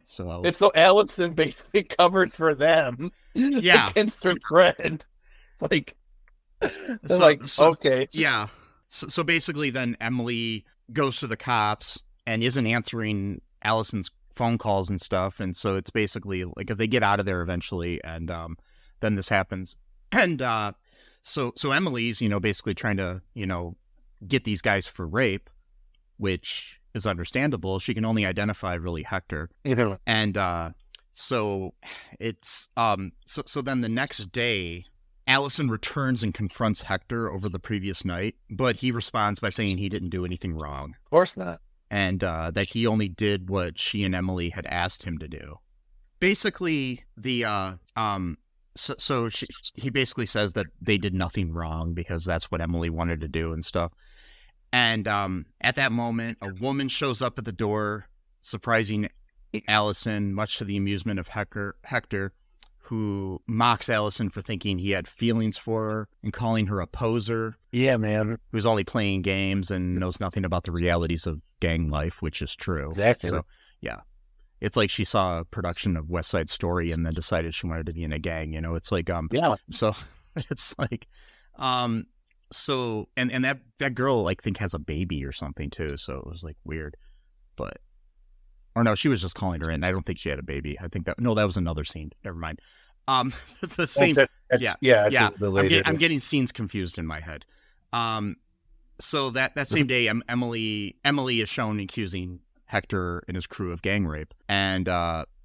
So it's so Allison basically covers for them. Yeah. Against her friend. It's like, okay. Yeah. So basically then Emily goes to the cops and isn't answering Allison's phone calls and stuff. And so it's basically like, because they get out of there eventually, and then this happens. And so Emily's, basically trying to, get these guys for rape, which is understandable. She can only identify really Hector. And so it's so then the next day, Allison returns and confronts Hector over the previous night, but he responds by saying he didn't do anything wrong. Of course not. And that he only did what she and Emily had asked him to do. Basically, he basically says that they did nothing wrong because that's what Emily wanted to do and stuff. And at that moment, a woman shows up at the door, surprising Allison, much to the amusement of Hector, who mocks Allison for thinking he had feelings for her and calling her a poser. Yeah, man. Who's only playing games and knows nothing about the realities of gang life, which is true. Exactly. So, yeah. It's like she saw a production of West Side Story and then decided she wanted to be in a gang, It's like, yeah. So it's like, so, and that girl, like, think has a baby or something too. So it was like weird, or no, she was just calling her in. I don't think she had a baby. I think that was another scene. Never mind. The same. I'm getting scenes confused in my head. So that same day, Emily is shown accusing Hector and his crew of gang rape, and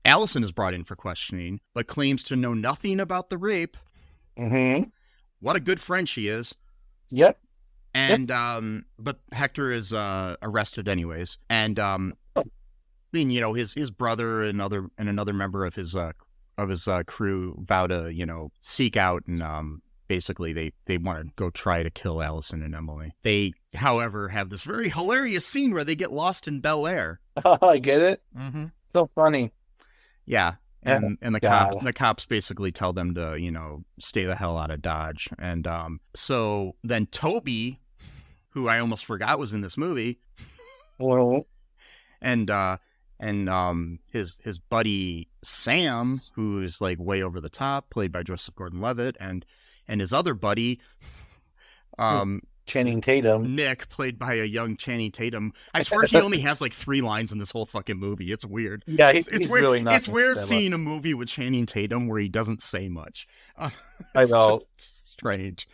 Allison is brought in for questioning, but claims to know nothing about the rape. Mm-hmm. What a good friend she is. Yep. And but Hector is arrested anyways, and then his brother and another member of his crew vow to seek out, and basically they want to go try to kill Allison and Emily. They, however, have this very hilarious scene where they get lost in Bel Air. I get it. Mm-hmm. So funny. Yeah. And the cops basically tell them to, stay the hell out of Dodge. And so then Toby, who I almost forgot was in this movie, well, and his buddy Sam, who's like way over the top, played by Joseph Gordon-Levitt, and his other buddy, Channing Tatum. Nick, played by a young Channing Tatum. I swear he only has like 3 lines in this whole fucking movie. It's weird. Yeah, it's weird. Really not. It's weird seeing a movie with Channing Tatum where he doesn't say much. I know. Strange.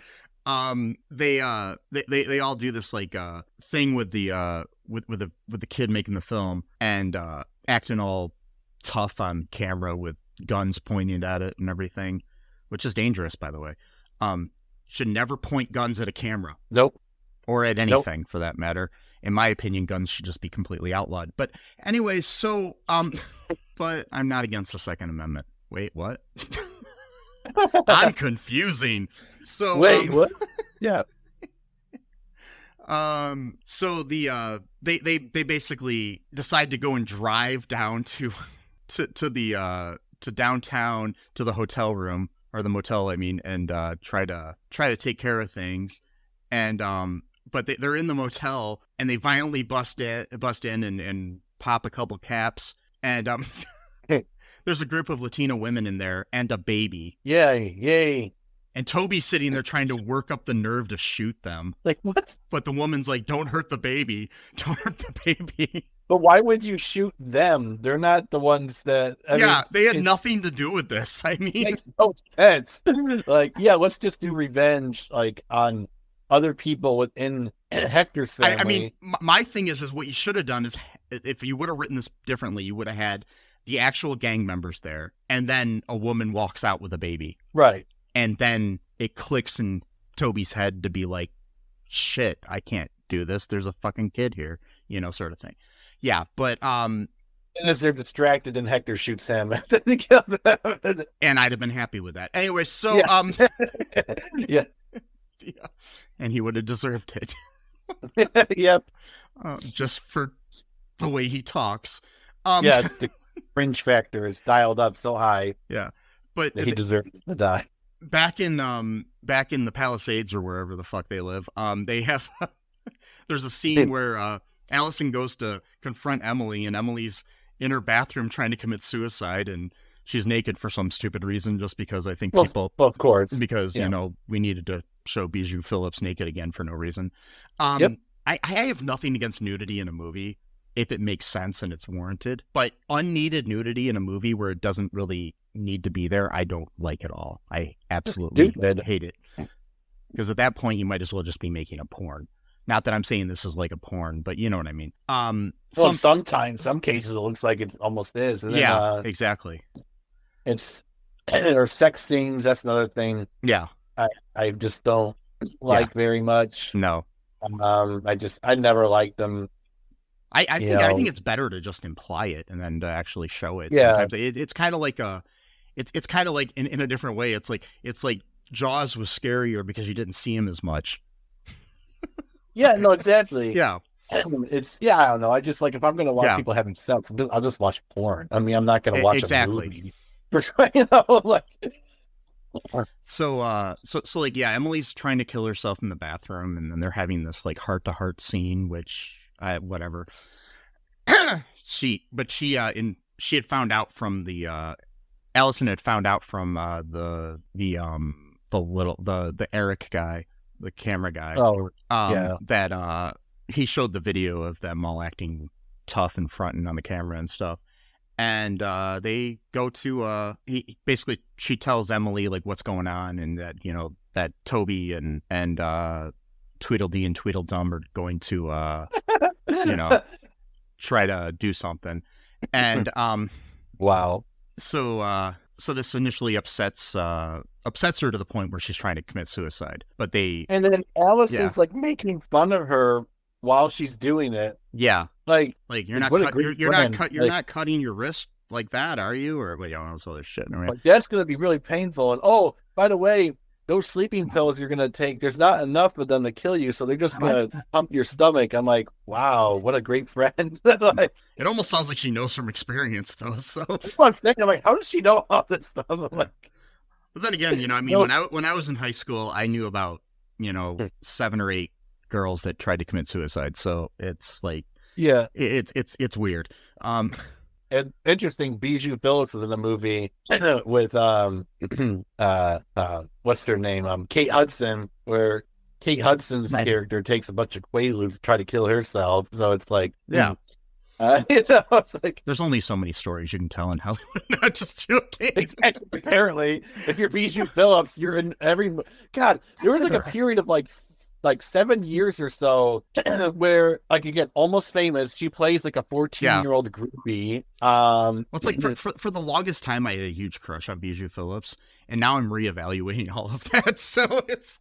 They all do this like thing with the with the kid making the film and acting all tough on camera with guns pointed at it and everything, which is dangerous, by the way. Should never point guns at a camera. Nope. Or at anything, for that matter. In my opinion, guns should just be completely outlawed. But anyways, so, but I'm not against the Second Amendment. Wait, what? I'm confusing. So, wait, what? Yeah. So they basically decide to go and drive down to downtown to the hotel room. Or the motel, I mean, and try to take care of things, and but they're in the motel and they violently bust in and pop a couple caps, and there's a group of Latino women in there and a baby. Yay! And Toby's sitting there trying to work up the nerve to shoot them. Like what? But the woman's like, "Don't hurt the baby! Don't hurt the baby!" But why would you shoot them? They're not the ones that... I mean, they had nothing to do with this. I mean... Makes no sense. Like, yeah, let's just do revenge, like, on other people within Hector's family. I mean, my thing is what you should have done is, if you would have written this differently, you would have had the actual gang members there, and then a woman walks out with a baby. Right. and then it clicks in Toby's head to be like, shit, I can't do this. There's a fucking kid here, sort of thing. Yeah, but and as they're distracted, and Hector shoots him, and then he kills them. And I'd have been happy with that. Anyway, so yeah. Yeah, and he would have deserved it. Yep. Just for the way he talks. It's the cringe factor is dialed up so high. Yeah, but he deserves to die. Back in the Palisades or wherever the fuck they live, they have there's a scene where Allison goes to confront Emily, and Emily's in her bathroom trying to commit suicide, and she's naked for some stupid reason, just because I think people, of course, because we needed to show Bijou Phillips naked again for no reason. I have nothing against nudity in a movie if it makes sense and it's warranted, but unneeded nudity in a movie where it doesn't really need to be there, I don't like at all. I absolutely hate it, because at that point you might as well just be making a porn. Not that I'm saying this is like a porn, but you know what I mean. Sometimes, some cases it looks like it almost is. And then, exactly. Or sex scenes. That's another thing. Yeah, I just don't like very much. No, I never liked them. I think it's better to just imply it and then to actually show it. Yeah, sometimes it's kind of like it's kind of like in a different way. It's like Jaws was scarier because you didn't see him as much. Yeah, no, exactly. Yeah. I don't know. I just like, if I'm going to watch people having sex, I'll just watch porn. I mean, I'm not going to watch a movie. So like, yeah, Emily's trying to kill herself in the bathroom, and then they're having this like heart-to-heart scene, which whatever. She had found out from the Allison had found out from the Eric guy, the camera guy. That he showed the video of them all acting tough and fronting on the camera and stuff. And they go to she tells Emily like what's going on, and that that Toby and Tweedledee and Tweedledum are going to try to do something. And wow. So this initially upsets her to the point where she's trying to commit suicide. But and then Allison's like making fun of her while she's doing it. Yeah. Like you're not cutting your wrist like that, are you? Or all this other shit. Right? Like, that's gonna be really painful. And oh, by the way, those sleeping pills you're gonna take, there's not enough of them to kill you, so they're just gonna pump your stomach. I'm like, wow, what a great friend. Like, it almost sounds like she knows from experience, though. So I'm like, how does she know all this stuff? I'm like, but then again, when I was in high school, I knew about 7 or 8 girls that tried to commit suicide. So it's like, yeah, it's weird. And interesting, Bijou Phillips was in the movie with what's her name? Kate Hudson, where Kate Hudson's character takes a bunch of Quaaludes to try to kill herself. So it's like, yeah. It's like, there's only so many stories you can tell in Hollywood. Not just joking. Exactly. Apparently, if you're Bijou Phillips, you're in every. God, there was like a period of like 7 years or so where, like, again, Almost Famous, she plays like a 14-year-old groupie. Well, it's like for the longest time I had a huge crush on Bijou Phillips, and now I'm reevaluating all of that. So it's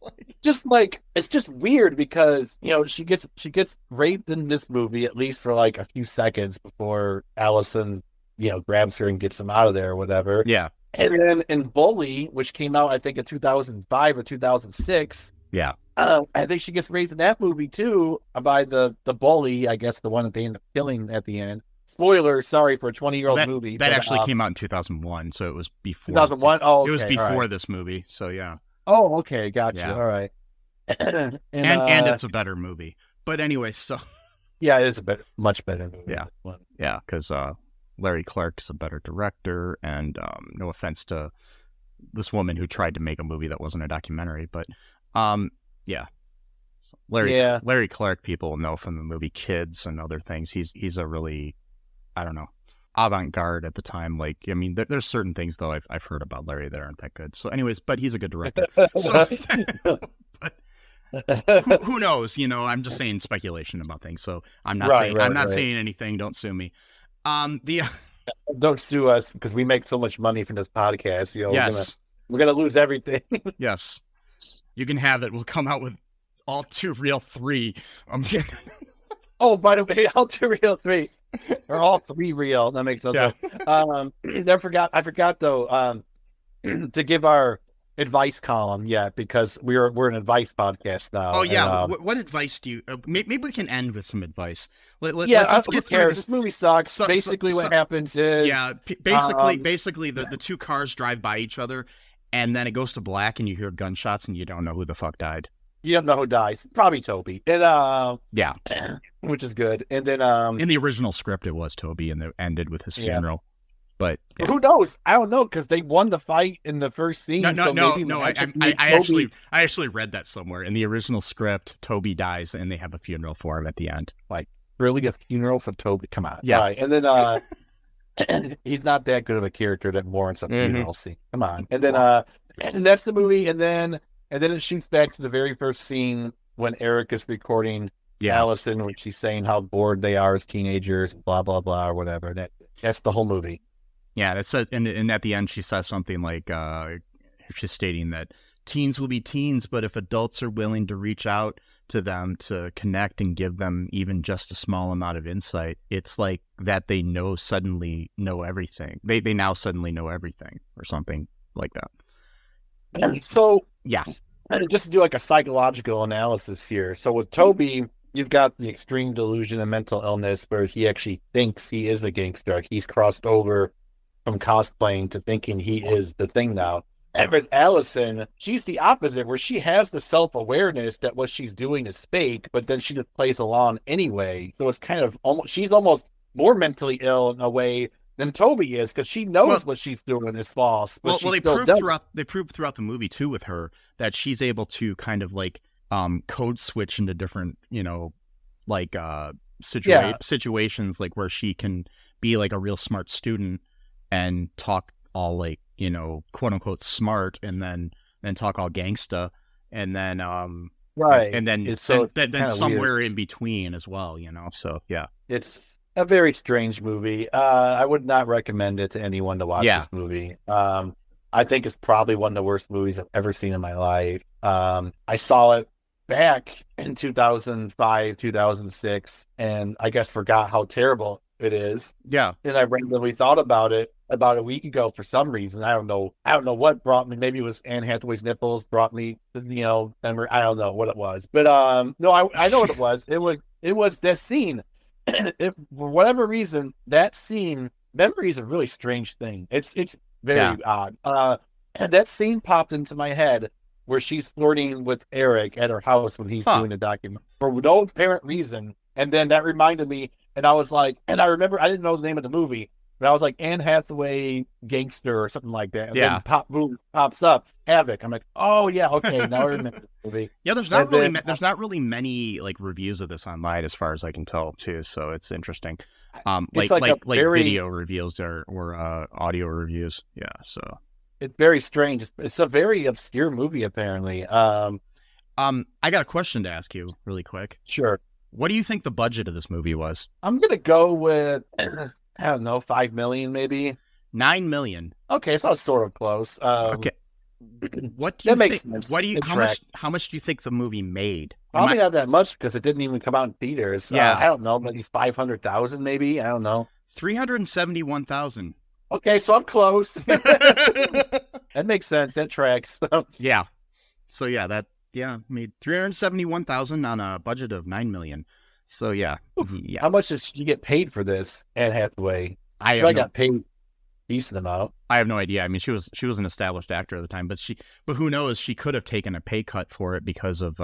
it's just weird because she gets raped in this movie, at least for like a few seconds before Allison grabs her and gets them out of there or whatever. Yeah. And then in Bully, which came out I think in 2005 or 2006. Yeah. I think she gets raped in that movie too by the bully, I guess, the one that they end up killing at the end. Spoiler, sorry for a 20-year-old movie. That actually came out in 2001, so it was before. 2001? Oh, okay, it was before this movie, so yeah. Oh, okay, gotcha. Yeah. All right. and it's a better movie. But anyway, so... Yeah, it is much better movie. Yeah, because Larry Clark is a better director, and no offense to this woman who tried to make a movie that wasn't a documentary, but... Yeah. So Larry Clark, people know from the movie Kids and other things. He's a really, I don't know, avant-garde at the time. Like, I mean, there's certain things though I've heard about Larry that aren't that good. So anyways, but he's a good director. So, but who knows? I'm just saying speculation about things. So I'm not saying anything. Don't sue me. Don't sue us because we make so much money from this podcast. Yes. We're gonna lose everything. Yes, you can have it. We'll come out with All2Real 3. Oh, by the way, All2Real 3 or all 3 real. That makes no sense. I forgot though to give our advice column because we're an advice podcast now. Oh yeah, and, what advice do you? Maybe we can end with some advice. Let's get through this movie sucks. Basically, what happens is basically the two cars drive by each other, and then it goes to black, and you hear gunshots, and you don't know who the fuck died. You don't know who dies. Probably Toby. And which is good. And then in the original script, it was Toby, and it ended with his funeral. But who knows? I don't know because they won the fight in the first scene. No. I actually read that somewhere. In the original script, Toby dies, and they have a funeral for him at the end. Like, really, a funeral for Toby? Come on. Yeah. Right. And then he's not that good of a character that warrants a funeral scene. Come on. And then and that's the movie. And then it shoots back to the very first scene when Eric is recording Allison, when she's saying how bored they are as teenagers, blah blah blah, or whatever. That's the whole movie. Yeah, it says, and at the end she says something like, she's stating that teens will be teens, but if adults are willing to reach out to them to connect and give them even just a small amount of insight, it's like that they suddenly know everything. They now suddenly know everything, or something like that. So just to do like a psychological analysis here. So with Toby, you've got the extreme delusion and mental illness where he actually thinks he is a gangster. He's crossed over from cosplaying to thinking he is the thing now. And whereas Allison, she's the opposite, where she has the self-awareness that what she's doing is fake, but then she just plays along anyway. So it's kind of she's almost more mentally ill in a way than Toby is, because she knows what she's doing is false. But they prove throughout the movie too with her that she's able to kind of like code switch into different, situations, like where she can be like a real smart student and talk all like, quote unquote smart, and then talk all gangsta, and then and then somewhere weird in between as well, So yeah, it's a very strange movie. I would not recommend it to anyone to watch this movie. I think it's probably one of the worst movies I've ever seen in my life. I saw it back in 2005, 2006, and I guess forgot how terrible it is. Yeah. And I randomly thought about it about a week ago for some reason. I don't know what brought me. Maybe it was Anne Hathaway's nipples brought me, memory. I don't know what it was. But no, I know what it was. It was that scene. For whatever reason, that scene, memory is a really strange thing. It's very odd. And that scene popped into my head where she's flirting with Eric at her house when he's doing the document for no apparent reason. And then that reminded me, and I was like, and I remember I didn't know the name of the movie, but I was like, Anne Hathaway Gangster or something like that. And then pops up Havoc. I'm like, oh yeah, okay, now I remember the movie. Yeah, there's not really many like reviews of this online as far as I can tell too. So it's interesting. Like video reviews or audio reviews. Yeah, so it's very strange. It's a very obscure movie apparently. I got a question to ask you really quick. Sure. What do you think the budget of this movie was? I'm gonna go with I don't know, 5 million maybe. 9 million. Okay, so I was sort of close. Okay. What do you think? Sense. How much do you think the movie made? Probably not that much because it didn't even come out in theaters. Yeah. I don't know, maybe 500,000 maybe. I don't know. 371,000. Okay, so I'm close. That makes sense. That tracks. Yeah. So made 371,000 on a budget of 9 million. So yeah. How much did you get paid for this, Anne Hathaway? I got paid a decent amount. I have no idea. I mean, she was an established actor at the time, but who knows? She could have taken a pay cut for it because of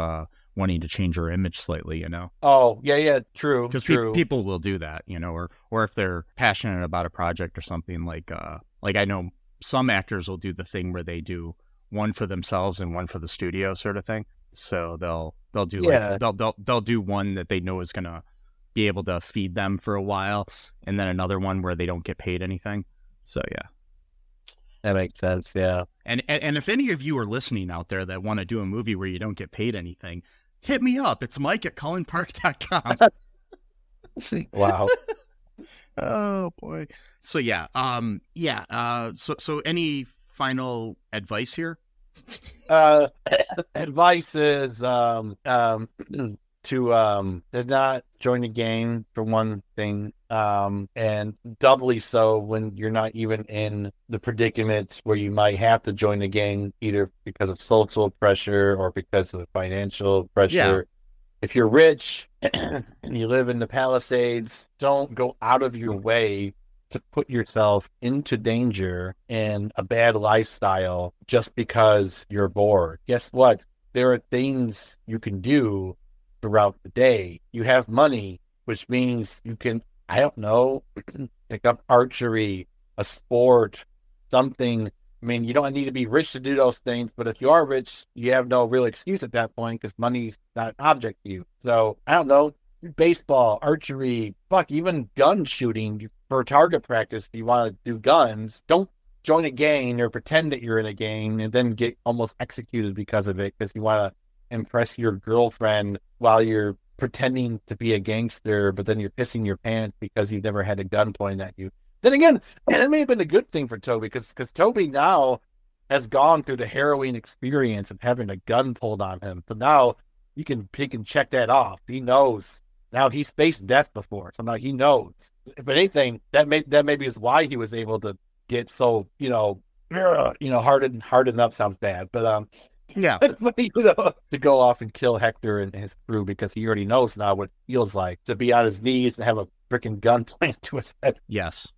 wanting to change her image slightly. Oh yeah, true. Because people will do that, or if they're passionate about a project or something like I know some actors will do the thing where they do one for themselves and one for the studio sort of thing. So they'll do they'll do one that they know is gonna be able to feed them for a while, and then another one where they don't get paid anything. So yeah, that makes sense. Yeah, and if any of you are listening out there that want to do a movie where you don't get paid anything, hit me up. It's Mike@ColinPark.com. Wow. Oh boy. So yeah. So any final advice here? Advice is to not join the game, for one thing, and doubly so when you're not even in the predicament where you might have to join the gang, either because of social pressure or because of financial pressure. Yeah. If you're rich and you live in the Palisades, don't go out of your way to put yourself into danger and a bad lifestyle just because you're bored. Guess what? There are things you can do throughout the day. You have money, which means you can, I don't know, pick up archery, a sport, something. I mean, you don't need to be rich to do those things, but if you are rich, you have no real excuse at that point because money's not an object to you. So, I don't know, baseball, archery, even gun shooting for target practice. If you want to do guns, don't join a gang or pretend that you're in a gang and then get almost executed because of it because you want to impress your girlfriend while you're pretending to be a gangster, but then you're pissing your pants because you've never had a gun pointed at you. Then again, and it may have been a good thing for Toby because Toby now has gone through the harrowing experience of having a gun pulled on him. So now he can check that off. He knows. Now he's faced death before, so now he knows. If anything, that maybe is why he was able to get so hardened up sounds bad, but yeah, to go off and kill Hector and his crew because he already knows now what it feels like to be on his knees and have a freaking gun pointed to his head. Yes,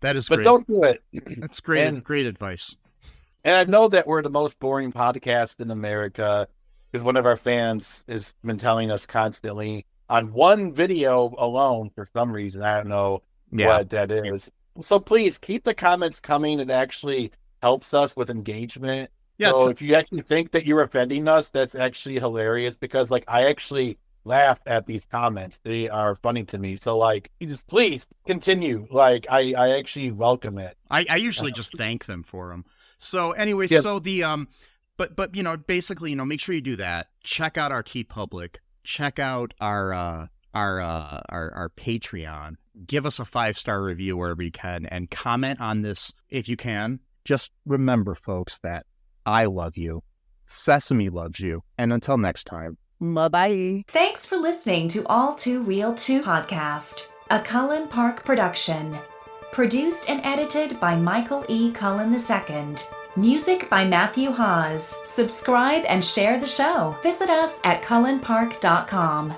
that is. But great. Don't do it. That's great. Great advice. And I know that we're the most boring podcast in America because one of our fans has been telling us constantly on one video alone for some reason. I don't know what that is. So please keep the comments coming. It actually helps us with engagement. Yeah, so if you actually think that you're offending us, that's actually hilarious because I actually laugh at these comments. They are funny to me. So you just please continue. I actually welcome it. I usually just thank them for them. So anyway, so the but basically, make sure you do that. Check out our TeePublic. Check out our Patreon. Give us a 5-star review wherever you can and comment on this if you can. Just remember, folks, that I love you. Sesame loves you. And until next time, bye-bye. Thanks for listening to All2ReelToo podcast, a Cullen Park production. Produced and edited by Michael E. Cullen II. Music by Matthew Hawes. Subscribe and share the show. Visit us at cullenpark.com.